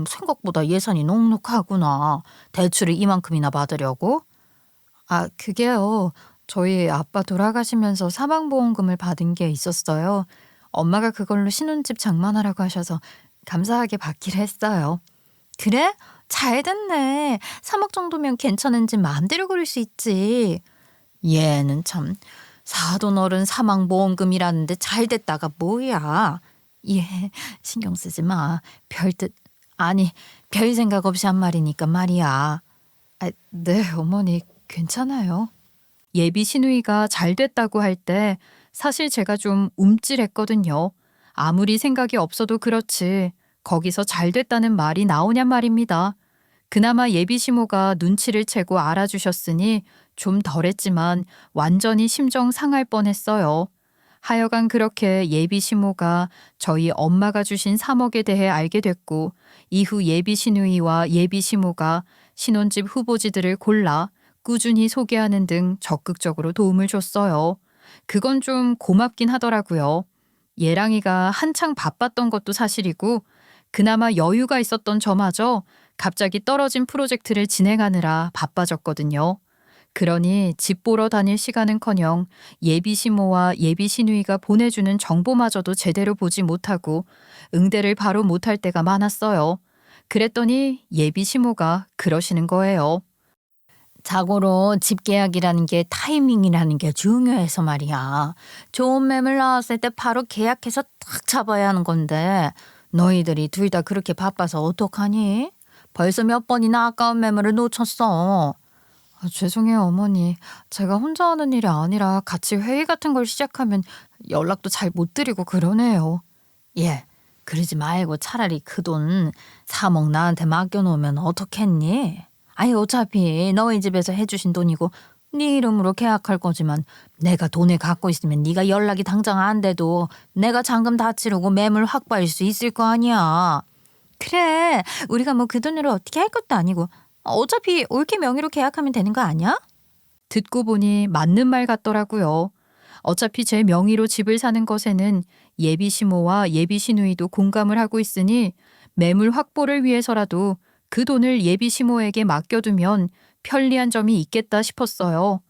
생각보다 예산이 넉넉하구나. 대출을 이만큼이나 받으려고? 아, 그게요. 저희 아빠 돌아가시면서 사망보험금을 받은 게 있었어요. 엄마가 그걸로 신혼집 장만하라고 하셔서 감사하게 받기로 했어요. 그래? 잘 됐네. 3억 정도면 괜찮은지 마음대로 고를 수 있지. 얘는 참 사돈 어른 사망보험금이라는데 잘 됐다가 뭐야. 얘 신경 쓰지 마. 아니 별 생각 없이 한 말이니까 말이야. 아, 네, 어머니 괜찮아요. 예비 시누이가 잘 됐다고 할 때 사실 제가 좀 움찔했거든요. 아무리 생각이 없어도 그렇지 거기서 잘 됐다는 말이 나오냔 말입니다. 그나마 예비 시모가 눈치를 채고 알아주셨으니 좀 덜했지만 완전히 심정 상할 뻔했어요. 하여간 그렇게 예비 시모가 저희 엄마가 주신 3억에 대해 알게 됐고, 이후 예비 시누이와 예비 시모가 신혼집 후보지들을 골라 꾸준히 소개하는 등 적극적으로 도움을 줬어요. 그건 좀 고맙긴 하더라고요. 예랑이가 한창 바빴던 것도 사실이고, 그나마 여유가 있었던 저마저 갑자기 떨어진 프로젝트를 진행하느라 바빠졌거든요. 그러니 집 보러 다닐 시간은커녕 예비 시모와 예비 시누이가 보내주는 정보마저도 제대로 보지 못하고 응대를 바로 못할 때가 많았어요. 그랬더니 예비 시모가 그러시는 거예요. 자고로 집 계약이라는 게 타이밍이라는 게 중요해서 말이야. 좋은 매물 나왔을 때 바로 계약해서 딱 잡아야 하는 건데 너희들이 둘 다 그렇게 바빠서 어떡하니? 벌써 몇 번이나 아까운 매물을 놓쳤어. 아, 죄송해요, 어머니. 제가 혼자 하는 일이 아니라 같이 회의 같은 걸 시작하면 연락도 잘 못 드리고 그러네요. 예, 그러지 말고 차라리 그 돈 3억 나한테 맡겨놓으면 어떻겠니? 아니 어차피 너희 집에서 해주신 돈이고 네 이름으로 계약할 거지만 내가 돈을 갖고 있으면 네가 연락이 당장 안 돼도 내가 잔금 다 치르고 매물 확보할 수 있을 거 아니야. 그래, 우리가 뭐 그 돈으로 어떻게 할 것도 아니고 어차피 올케 명의로 계약하면 되는 거 아니야? 듣고 보니 맞는 말 같더라고요. 어차피 제 명의로 집을 사는 것에는 예비 시모와 예비 시누이도 공감을 하고 있으니 매물 확보를 위해서라도 그 돈을 예비 시모에게 맡겨두면 편리한 점이 있겠다 싶었어요.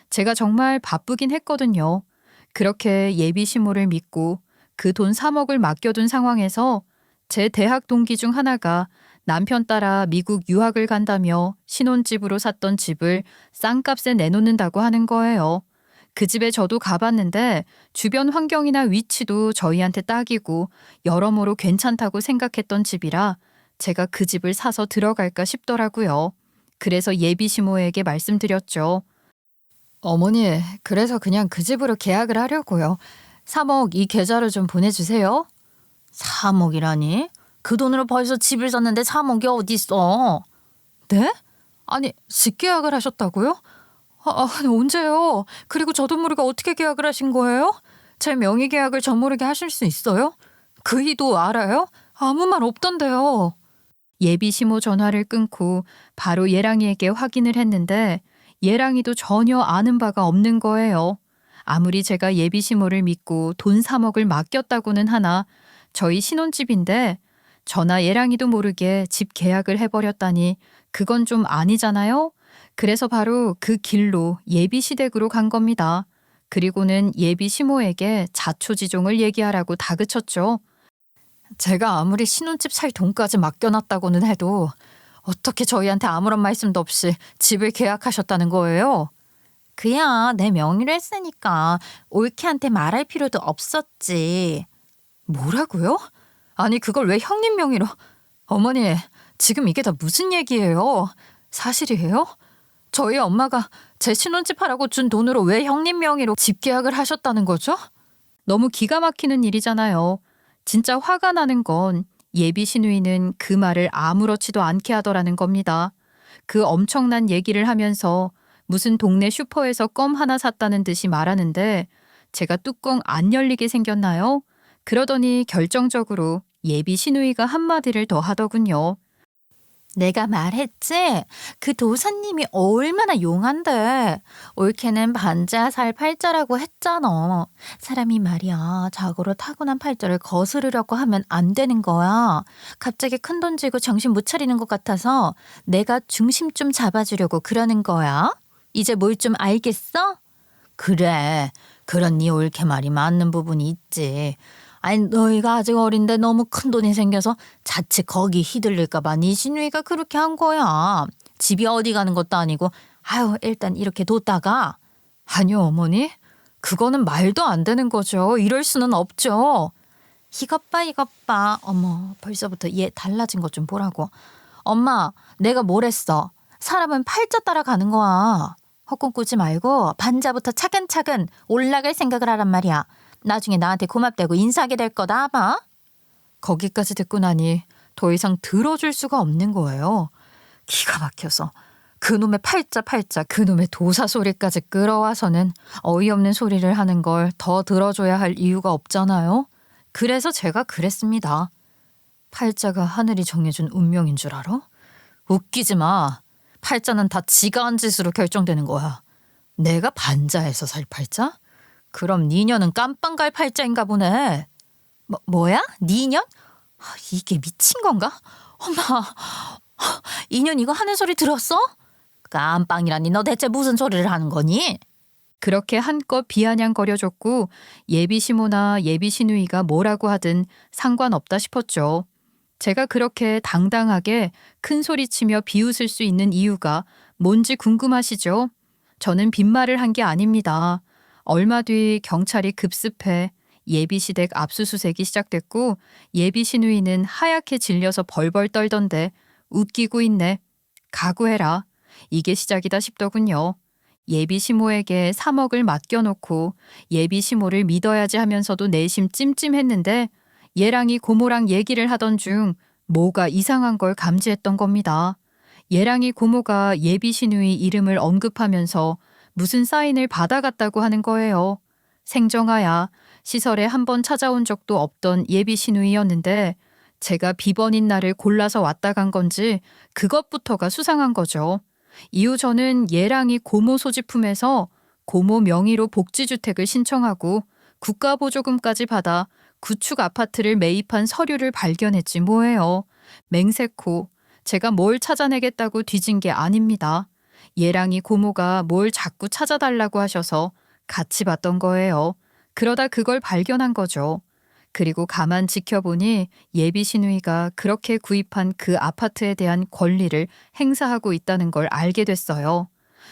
제가 정말 바쁘긴 했거든요. 그렇게 예비 시모를 믿고 그 돈 3억을 맡겨둔 상황에서 제 대학 동기 중 하나가 남편 따라 미국 유학을 간다며 신혼집으로 샀던 집을 싼값에 내놓는다고 하는 거예요. 그 집에 저도 가봤는데 주변 환경이나 위치도 저희한테 딱이고 여러모로 괜찮다고 생각했던 집이라 제가 그 집을 사서 들어갈까 싶더라고요. 그래서 예비 시모에게 말씀드렸죠. 어머니, 그래서 그냥 그 집으로 계약을 하려고요. 3억 이 계좌로 좀 보내주세요. 3억이라니? 그 돈으로 벌써 집을 샀는데 3억이 어딨어? 네? 아니, 집 계약을 하셨다고요? 언제요? 그리고 저도 모르게 어떻게 계약을 하신 거예요? 제 명의 계약을 저 모르게 하실 수 있어요? 그 이도 알아요? 아무 말 없던데요. 예비 시모 전화를 끊고 바로 예랑이에게 확인을 했는데 예랑이도 전혀 아는 바가 없는 거예요. 아무리 제가 예비 시모를 믿고 돈 3억을 맡겼다고는 하나 저희 신혼집인데 저나 예랑이도 모르게 집 계약을 해버렸다니 그건 좀 아니잖아요? 그래서 바로 그 길로 예비 시댁으로 간 겁니다. 그리고는 예비 시모에게 자초지종을 얘기하라고 다그쳤죠. 제가 아무리 신혼집 살 돈까지 맡겨놨다고는 해도 어떻게 저희한테 아무런 말씀도 없이 집을 계약하셨다는 거예요? 그야 내 명의로 했으니까 올케한테 말할 필요도 없었지. 뭐라고요? 아니 그걸 왜 형님 명의로... 어머니, 지금 이게 다 무슨 얘기예요? 사실이에요? 저희 엄마가 제 신혼집 하라고 준 돈으로 왜 형님 명의로 집 계약을 하셨다는 거죠? 너무 기가 막히는 일이잖아요. 진짜 화가 나는 건 예비 시누이는 그 말을 아무렇지도 않게 하더라는 겁니다. 그 엄청난 얘기를 하면서 무슨 동네 슈퍼에서 껌 하나 샀다는 듯이 말하는데 제가 뚜껑 안 열리게 생겼나요? 그러더니 결정적으로 예비 시누이가 한마디를 더 하더군요. 내가 말했지? 그 도사님이 얼마나 용한데. 올케는 반자 살 팔자라고 했잖아. 사람이 말이야 자고로 타고난 팔자를 거스르려고 하면 안 되는 거야. 갑자기 큰돈 쥐고 정신 못 차리는 것 같아서 내가 중심 좀 잡아주려고 그러는 거야. 이제 뭘 좀 알겠어? 그래, 그런 네 올케 말이 맞는 부분이 있지. 아니 너희가 아직 어린데 너무 큰 돈이 생겨서 자칫 거기 휘둘릴까 봐 네 시누이가 그렇게 한 거야. 집이 어디 가는 것도 아니고 아유 일단 이렇게 뒀다가. 아니요 어머니, 그거는 말도 안 되는 거죠. 이럴 수는 없죠. 이것 봐 이것 봐. 어머 벌써부터 얘 달라진 것 좀 보라고. 엄마 내가 뭘 했어. 사람은 팔자 따라 가는 거야. 헛꿈 꾸지 말고 반자부터 차근차근 올라갈 생각을 하란 말이야. 나중에 나한테 고맙다고 인사하게 될 거다 아마. 거기까지 듣고 나니 더 이상 들어줄 수가 없는 거예요. 기가 막혀서 그놈의 팔자 그놈의 도사 소리까지 끌어와서는 어이없는 소리를 하는 걸 더 들어줘야 할 이유가 없잖아요. 그래서 제가 그랬습니다. 팔자가 하늘이 정해준 운명인 줄 알아? 웃기지 마. 팔자는 다 지가 한 짓으로 결정되는 거야. 내가 반자에서 살 팔자? 그럼 니년은 깜빵 갈 팔자인가 보네. 뭐야? 니년? 이게 미친 건가? 엄마 이년 이거 하는 소리 들었어? 깜빵이라니 너 대체 무슨 소리를 하는 거니? 그렇게 한껏 비아냥거려줬고 예비 시모나 예비 시누이가 뭐라고 하든 상관없다 싶었죠. 제가 그렇게 당당하게 큰 소리치며 비웃을 수 있는 이유가 뭔지 궁금하시죠? 저는 빈말을 한 게 아닙니다. 얼마 뒤 경찰이 급습해 예비 시댁 압수수색이 시작됐고 예비 시누이는 하얗게 질려서 벌벌 떨던데 웃기고 있네. 각오해라. 이게 시작이다 싶더군요. 예비 시모에게 3억을 맡겨놓고 예비 시모를 믿어야지 하면서도 내심 찜찜했는데 예랑이 고모랑 얘기를 하던 중 뭐가 이상한 걸 감지했던 겁니다. 예랑이 고모가 예비 시누이 이름을 언급하면서 무슨 사인을 받아갔다고 하는 거예요. 생정하야 시설에 한 번 찾아온 적도 없던 예비 시누이였는데 제가 비번인 날을 골라서 왔다 간 건지 그것부터가 수상한 거죠. 이후 저는 예랑이 고모 소지품에서 고모 명의로 복지주택을 신청하고 국가보조금까지 받아 구축 아파트를 매입한 서류를 발견했지 뭐예요. 맹세코 제가 뭘 찾아내겠다고 뒤진 게 아닙니다. 예랑이 고모가 뭘 자꾸 찾아달라고 하셔서 같이 봤던 거예요. 그러다 그걸 발견한 거죠. 그리고 가만 지켜보니 예비 시누이가 그렇게 구입한 그 아파트에 대한 권리를 행사하고 있다는 걸 알게 됐어요.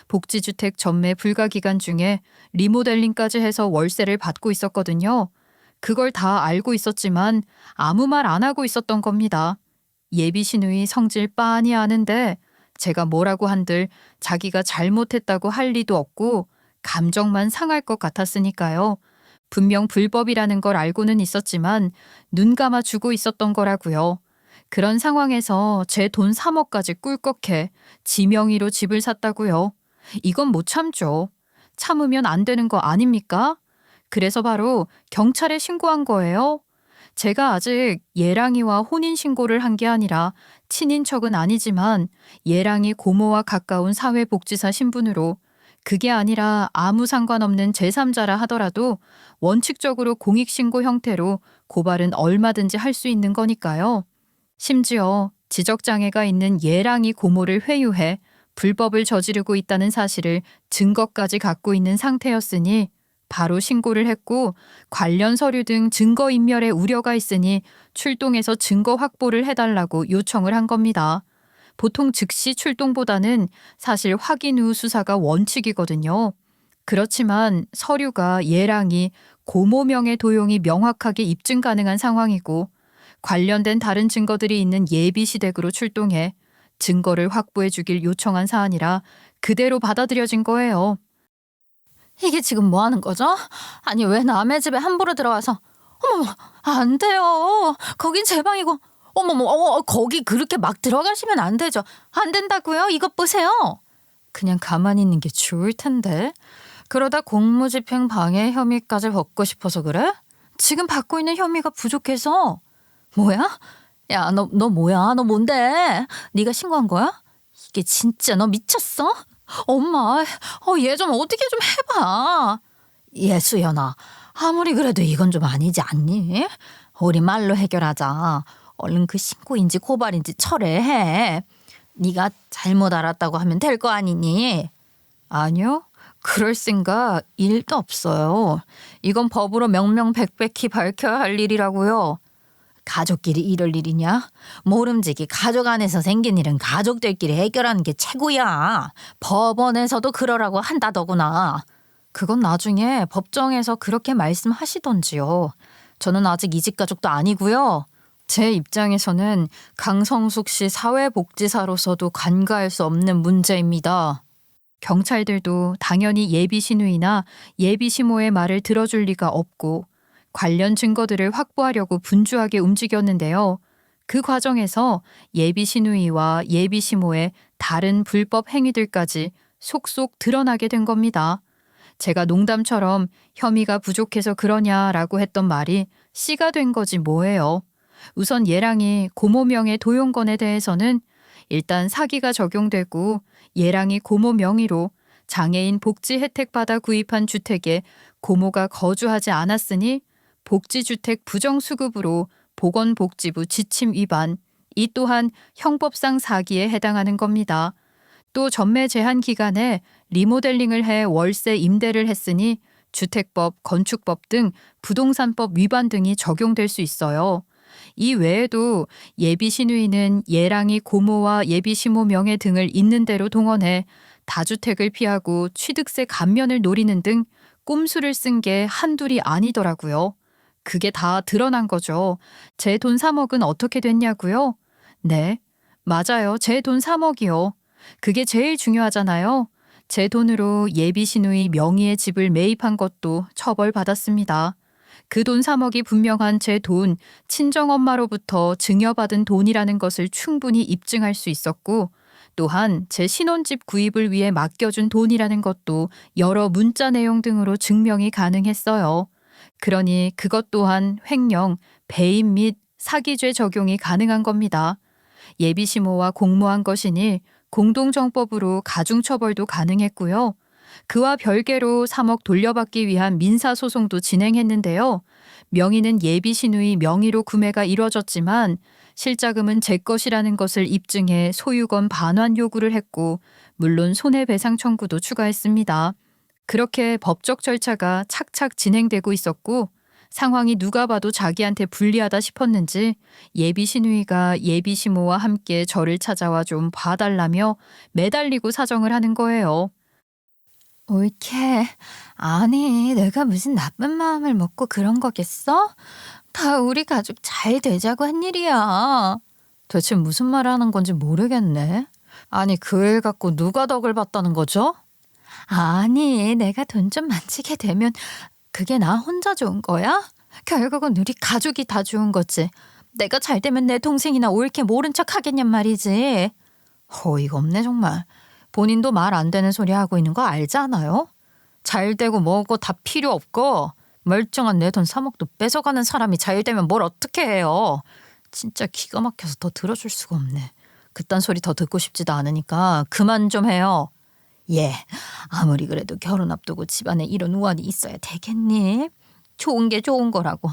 복지주택 전매 불가 기간 중에 리모델링까지 해서 월세를 받고 있었거든요. 그걸 다 알고 있었지만 아무 말 안 하고 있었던 겁니다. 예비 시누이 성질 빤히 아는데 제가 뭐라고 한들 자기가 잘못했다고 할 리도 없고 감정만 상할 것 같았으니까요. 분명 불법이라는 걸 알고는 있었지만 눈 감아 주고 있었던 거라고요. 그런 상황에서 제 돈 3억까지 꿀꺽해 지 명의로 집을 샀다고요. 이건 못 참죠. 참으면 안 되는 거 아닙니까? 그래서 바로 경찰에 신고한 거예요. 제가 아직 예랑이와 혼인신고를 한 게 아니라 친인척은 아니지만 예랑이 고모와 가까운 사회복지사 신분으로 그게 아니라 아무 상관없는 제3자라 하더라도 원칙적으로 공익신고 형태로 고발은 얼마든지 할 수 있는 거니까요. 심지어 지적장애가 있는 예랑이 고모를 회유해 불법을 저지르고 있다는 사실을 증거까지 갖고 있는 상태였으니 바로 신고를 했고 관련 서류 등 증거인멸의 우려가 있으니 출동해서 증거 확보를 해달라고 요청을 한 겁니다. 보통 즉시 출동보다는 사실 확인 후 수사가 원칙이거든요. 그렇지만 서류가 예랑이 고모명의 도용이 명확하게 입증 가능한 상황이고 관련된 다른 증거들이 있는 예비시댁으로 출동해 증거를 확보해 주길 요청한 사안이라 그대로 받아들여진 거예요. 이게 지금 뭐 하는 거죠? 아니 왜 남의 집에 함부로 들어와서 어머머 안 돼요. 거긴 제 방이고 어머머 거기 그렇게 막 들어가시면 안 되죠. 안 된다고요? 이것 보세요. 그냥 가만히 있는 게 좋을 텐데. 그러다 공무집행 방해 혐의까지 벗고 싶어서 그래? 지금 받고 있는 혐의가 부족해서. 뭐야? 야 너 뭐야? 너 뭔데? 네가 신고한 거야? 이게 진짜 너 미쳤어? 엄마 얘 좀 어떻게 좀 해봐. 예수연아 아무리 그래도 이건 좀 아니지 않니? 우리 말로 해결하자. 얼른 그 신고인지 고발인지 철회해. 네가 잘못 알았다고 하면 될 거 아니니? 아니요. 그럴 생각 1도 없어요. 이건 법으로 명명백백히 밝혀야 할 일이라고요. 가족끼리 이럴 일이냐? 모름지기 가족 안에서 생긴 일은 가족들끼리 해결하는 게 최고야. 법원에서도 그러라고 한다더구나. 그건 나중에 법정에서 그렇게 말씀하시던지요. 저는 아직 이 집 가족도 아니고요. 제 입장에서는 강성숙 씨 사회복지사로서도 간과할 수 없는 문제입니다. 경찰들도 당연히 예비 시누이나 예비 시모의 말을 들어줄 리가 없고 관련 증거들을 확보하려고 분주하게 움직였는데요. 그 과정에서 예비 시누이와 예비 시모의 다른 불법 행위들까지 속속 드러나게 된 겁니다. 제가 농담처럼 혐의가 부족해서 그러냐라고 했던 말이 씨가 된 거지 뭐예요. 우선 예랑이 고모명의 도용건에 대해서는 일단 사기가 적용되고 예랑이 고모 명의로 장애인 복지 혜택 받아 구입한 주택에 고모가 거주하지 않았으니 복지주택 부정수급으로 보건복지부 지침 위반, 이 또한 형법상 사기에 해당하는 겁니다. 또 전매 제한 기간에 리모델링을 해 월세 임대를 했으니 주택법, 건축법 등 부동산법 위반 등이 적용될 수 있어요. 이 외에도 예비 시누이는 예랑이 고모와 예비 시모 명예 등을 있는 대로 동원해 다주택을 피하고 취득세 감면을 노리는 등 꼼수를 쓴 게 한둘이 아니더라고요. 그게 다 드러난 거죠. 제 돈 3억은 어떻게 됐냐고요? 네, 맞아요. 제 돈 3억이요. 그게 제일 중요하잖아요. 제 돈으로 예비 시누이 명의의 집을 매입한 것도 처벌받았습니다. 그 돈 3억이 분명한 제 돈, 친정엄마로부터 증여받은 돈이라는 것을 충분히 입증할 수 있었고 또한 제 신혼집 구입을 위해 맡겨준 돈이라는 것도 여러 문자 내용 등으로 증명이 가능했어요. 그러니 그것 또한 횡령, 배임 및 사기죄 적용이 가능한 겁니다. 예비시모와 공모한 것이니 공동정법으로 가중처벌도 가능했고요. 그와 별개로 3억 돌려받기 위한 민사소송도 진행했는데요. 명의는 예비시누이 명의로 구매가 이뤄졌지만 실자금은 제 것이라는 것을 입증해 소유권 반환 요구를 했고 물론 손해배상 청구도 추가했습니다. 그렇게 법적 절차가 착착 진행되고 있었고 상황이 누가 봐도 자기한테 불리하다 싶었는지 예비시누이가 예비시모와 함께 저를 찾아와 좀 봐달라며 매달리고 사정을 하는 거예요. 옳게. 아니, 내가 무슨 나쁜 마음을 먹고 그런 거겠어? 다 우리 가족 잘 되자고 한 일이야. 대체 무슨 말을 하는 건지 모르겠네. 아니 그 일 갖고 누가 덕을 봤다는 거죠? 아니, 내가 돈 좀 만지게 되면 그게 나 혼자 좋은 거야? 결국은 우리 가족이 다 좋은 거지. 내가 잘 되면 내 동생이나 옳게 모른 척 하겠냔 말이지. 어이가 없네 정말. 본인도 말 안 되는 소리 하고 있는 거 알잖아요? 잘 되고 뭐고 다 필요 없고 멀쩡한 내 돈 3억도 뺏어가는 사람이 잘 되면 뭘 어떻게 해요. 진짜 기가 막혀서 더 들어줄 수가 없네. 그딴 소리 더 듣고 싶지도 않으니까 그만 좀 해요. 예, 아무리 그래도 결혼 앞두고 집안에 이런 우환이 있어야 되겠니? 좋은 게 좋은 거라고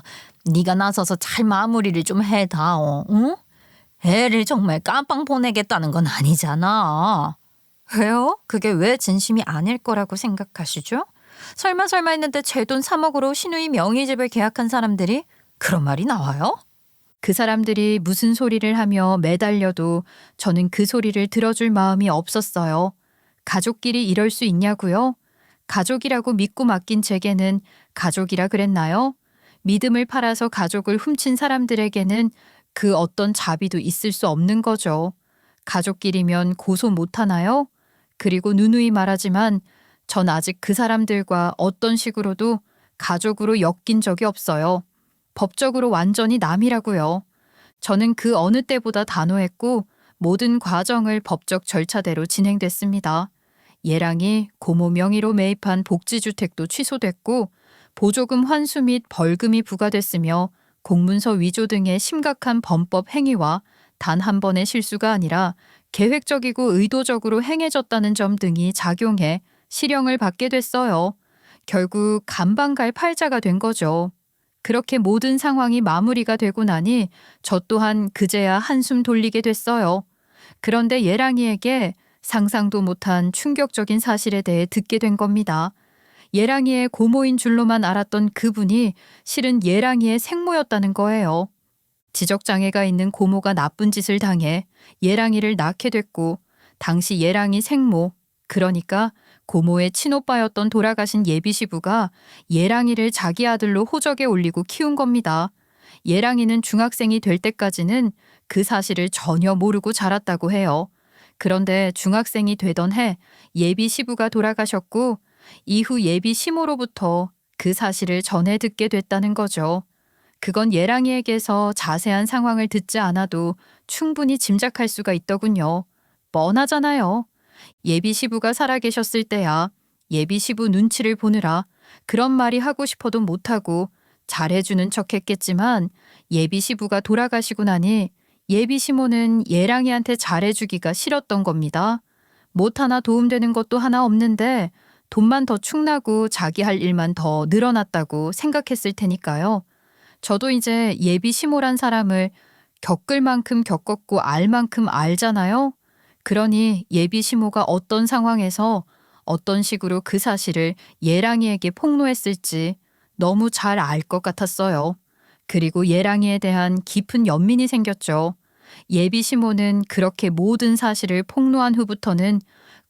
네가 나서서 잘 마무리를 좀 해다오. 응? 애를 정말 깜빵 보내겠다는 건 아니잖아. 왜요? 그게 왜 진심이 아닐 거라고 생각하시죠? 설마 했는데 제 돈 3억으로 시누이 명의집을 계약한 사람들이 그런 말이 나와요? 그 사람들이 무슨 소리를 하며 매달려도 저는 그 소리를 들어줄 마음이 없었어요. 가족끼리 이럴 수 있냐고요? 가족이라고 믿고 맡긴 제게는 가족이라 그랬나요? 믿음을 팔아서 가족을 훔친 사람들에게는 그 어떤 자비도 있을 수 없는 거죠. 가족끼리면 고소 못 하나요? 그리고 누누이 말하지만 전 아직 그 사람들과 어떤 식으로도 가족으로 엮인 적이 없어요. 법적으로 완전히 남이라고요. 저는 그 어느 때보다 단호했고 모든 과정을 법적 절차대로 진행됐습니다. 예랑이 고모 명의로 매입한 복지주택도 취소됐고 보조금 환수 및 벌금이 부과됐으며 공문서 위조 등의 심각한 범법 행위와 단 한 번의 실수가 아니라 계획적이고 의도적으로 행해졌다는 점 등이 작용해 실형을 받게 됐어요. 결국 간방갈 팔자가 된 거죠. 그렇게 모든 상황이 마무리가 되고 나니 저 또한 그제야 한숨 돌리게 됐어요. 그런데 예랑이에게 상상도 못한 충격적인 사실에 대해 듣게 된 겁니다. 예랑이의 고모인 줄로만 알았던 그분이 실은 예랑이의 생모였다는 거예요. 지적장애가 있는 고모가 나쁜 짓을 당해 예랑이를 낳게 됐고 당시 예랑이 생모, 그러니까 고모의 친오빠였던 돌아가신 예비시부가 예랑이를 자기 아들로 호적에 올리고 키운 겁니다. 예랑이는 중학생이 될 때까지는 그 사실을 전혀 모르고 자랐다고 해요. 그런데 중학생이 되던 해 예비시부가 돌아가셨고 이후 예비시모로부터 그 사실을 전해 듣게 됐다는 거죠. 그건 예랑이에게서 자세한 상황을 듣지 않아도 충분히 짐작할 수가 있더군요. 뻔하잖아요. 예비시부가 살아계셨을 때야 예비시부 눈치를 보느라 그런 말이 하고 싶어도 못하고 잘해주는 척 했겠지만 예비시부가 돌아가시고 나니 예비시모는 예랑이한테 잘해주기가 싫었던 겁니다. 못 하나 도움되는 것도 하나 없는데 돈만 더 축나고 자기 할 일만 더 늘어났다고 생각했을 테니까요. 저도 이제 예비시모란 사람을 겪을 만큼 겪었고 알 만큼 알잖아요. 그러니 예비시모가 어떤 상황에서 어떤 식으로 그 사실을 예랑이에게 폭로했을지 너무 잘 알 것 같았어요. 그리고 예랑이에 대한 깊은 연민이 생겼죠. 예비시모는 그렇게 모든 사실을 폭로한 후부터는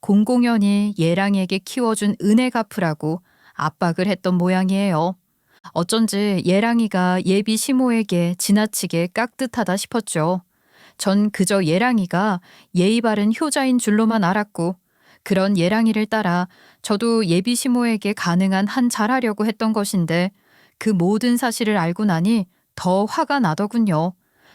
공공연히 예랑이에게 키워준 은혜 갚으라고 압박을 했던 모양이에요. 어쩐지 예랑이가 예비시모에게 지나치게 깍듯하다 싶었죠. 전 그저 예랑이가 예의 바른 효자인 줄로만 알았고 그런 예랑이를 따라 저도 예비시모에게 가능한 한 잘하려고 했던 것인데 그 모든 사실을 알고 나니 더 화가 나더군요.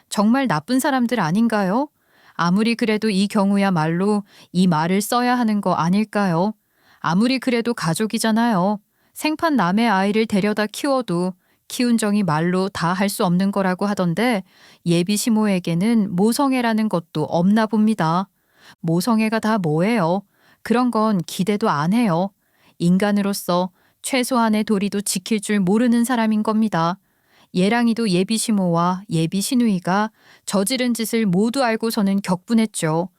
정말 나쁜 사람들 아닌가요? 아무리 그래도 이 경우야말로 이 말을 써야 하는 거 아닐까요? 아무리 그래도 가족이잖아요. 생판 남의 아이를 데려다 키워도 키운 정이 말로 다 할 수 없는 거라고 하던데 예비 시모에게는 모성애라는 것도 없나 봅니다. 모성애가 다 뭐예요? 그런 건 기대도 안 해요. 인간으로서 최소한의 도리도 지킬 줄 모르는 사람인 겁니다. 예랑이도 예비 시모와 예비 시누이가 저지른 짓을 모두 알고서는 격분했죠.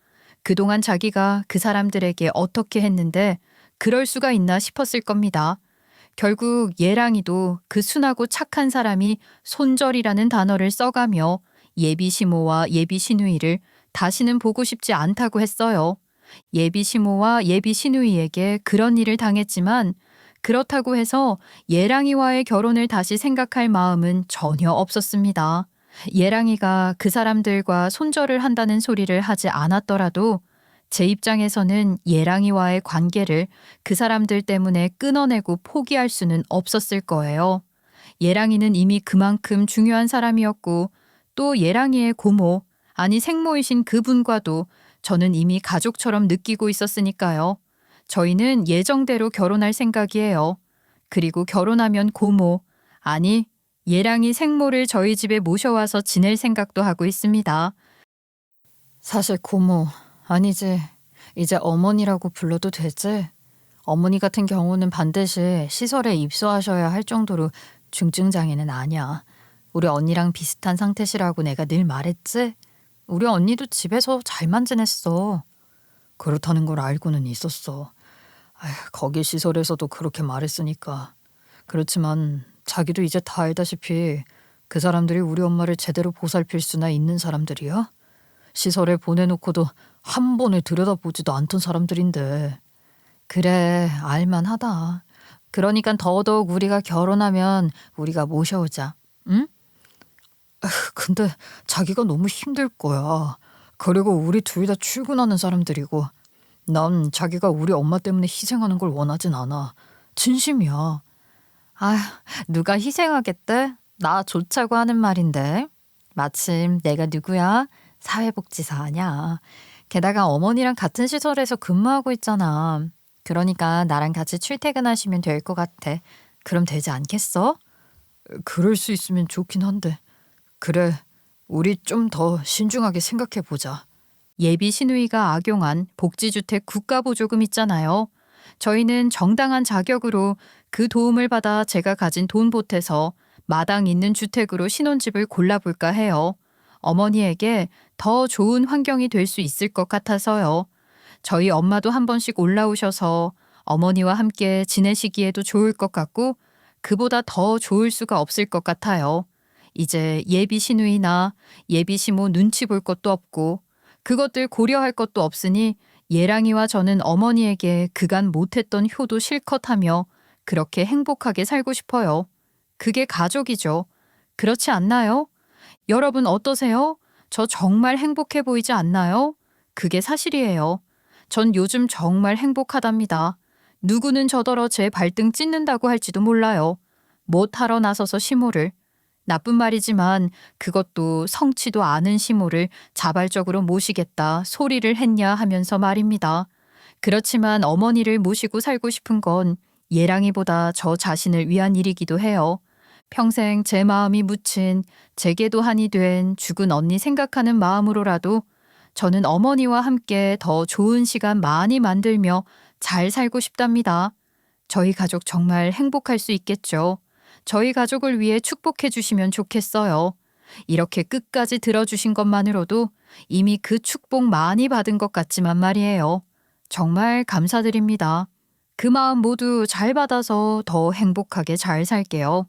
그동안 자기가 그 사람들에게 어떻게 했는데 그럴 수가 있나 싶었을 겁니다. 결국 예랑이도 그 순하고 착한 사람이 손절이라는 단어를 써가며 예비 시모와 예비 시누이를 다시는 보고 싶지 않다고 했어요. 예비 시모와 예비 시누이에게 그런 일을 당했지만 그렇다고 해서 예랑이와의 결혼을 다시 생각할 마음은 전혀 없었습니다. 예랑이가 그 사람들과 손절을 한다는 소리를 하지 않았더라도 제 입장에서는 예랑이와의 관계를 그 사람들 때문에 끊어내고 포기할 수는 없었을 거예요. 예랑이는 이미 그만큼 중요한 사람이었고 또 예랑이의 고모, 아니 생모이신 그분과도 저는 이미 가족처럼 느끼고 있었으니까요. 저희는 예정대로 결혼할 생각이에요. 그리고 결혼하면 고모, 아니 예랑이 생모를 저희 집에 모셔와서 지낼 생각도 하고 있습니다. 사실 고모, 아니지. 이제 어머니라고 불러도 되지? 어머니 같은 경우는 반드시 시설에 입소하셔야 할 정도로 중증 장애는 아니야. 우리 언니랑 비슷한 상태시라고 내가 늘 말했지? 우리 언니도 집에서 잘만 지냈어. 그렇다는 걸 알고는 있었어. 아휴, 거기 시설에서도 그렇게 말했으니까. 그렇지만 자기도 이제 다 알다시피 그 사람들이 우리 엄마를 제대로 보살필 수나 있는 사람들이야? 시설에 보내놓고도 한 번에 들여다보지도 않던 사람들인데. 그래, 알만하다. 그러니까 더더욱 우리가 결혼하면 우리가 모셔오자. 응? 근데 자기가 너무 힘들 거야. 그리고 우리 둘 다 출근하는 사람들이고 난 자기가 우리 엄마 때문에 희생하는 걸 원하진 않아. 진심이야. 아휴, 누가 희생하겠대? 나 좋자고 하는 말인데. 마침 내가 누구야? 사회복지사 아냐. 게다가 어머니랑 같은 시설에서 근무하고 있잖아. 그러니까 나랑 같이 출퇴근하시면 될 것 같아. 그럼 되지 않겠어? 그럴 수 있으면 좋긴 한데. 그래, 우리 좀 더 신중하게 생각해보자. 예비 시누이가 악용한 복지주택 국가보조금 있잖아요. 저희는 정당한 자격으로 그 도움을 받아 제가 가진 돈 보태서 마당 있는 주택으로 신혼집을 골라볼까 해요. 어머니에게 더 좋은 환경이 될 수 있을 것 같아서요. 저희 엄마도 한 번씩 올라오셔서 어머니와 함께 지내시기에도 좋을 것 같고 그보다 더 좋을 수가 없을 것 같아요. 이제 예비 시누이나 예비 시모 눈치 볼 것도 없고 그것들 고려할 것도 없으니 예랑이와 저는 어머니에게 그간 못했던 효도 실컷 하며 그렇게 행복하게 살고 싶어요. 그게 가족이죠. 그렇지 않나요? 여러분 어떠세요? 저 정말 행복해 보이지 않나요? 그게 사실이에요. 전 요즘 정말 행복하답니다. 누구는 저더러 제 발등 찢는다고 할지도 몰라요. 못하러 나서서 시모를. 나쁜 말이지만 그것도 성치도 않은 시모를 자발적으로 모시겠다 소리를 했냐 하면서 말입니다. 그렇지만 어머니를 모시고 살고 싶은 건 예랑이보다 저 자신을 위한 일이기도 해요. 평생 제 마음이 묻힌 제게도 한이 된 죽은 언니 생각하는 마음으로라도 저는 어머니와 함께 더 좋은 시간 많이 만들며 잘 살고 싶답니다. 저희 가족 정말 행복할 수 있겠죠. 저희 가족을 위해 축복해 주시면 좋겠어요. 이렇게 끝까지 들어주신 것만으로도 이미 그 축복 많이 받은 것 같지만 말이에요. 정말 감사드립니다. 그 마음 모두 잘 받아서 더 행복하게 잘 살게요.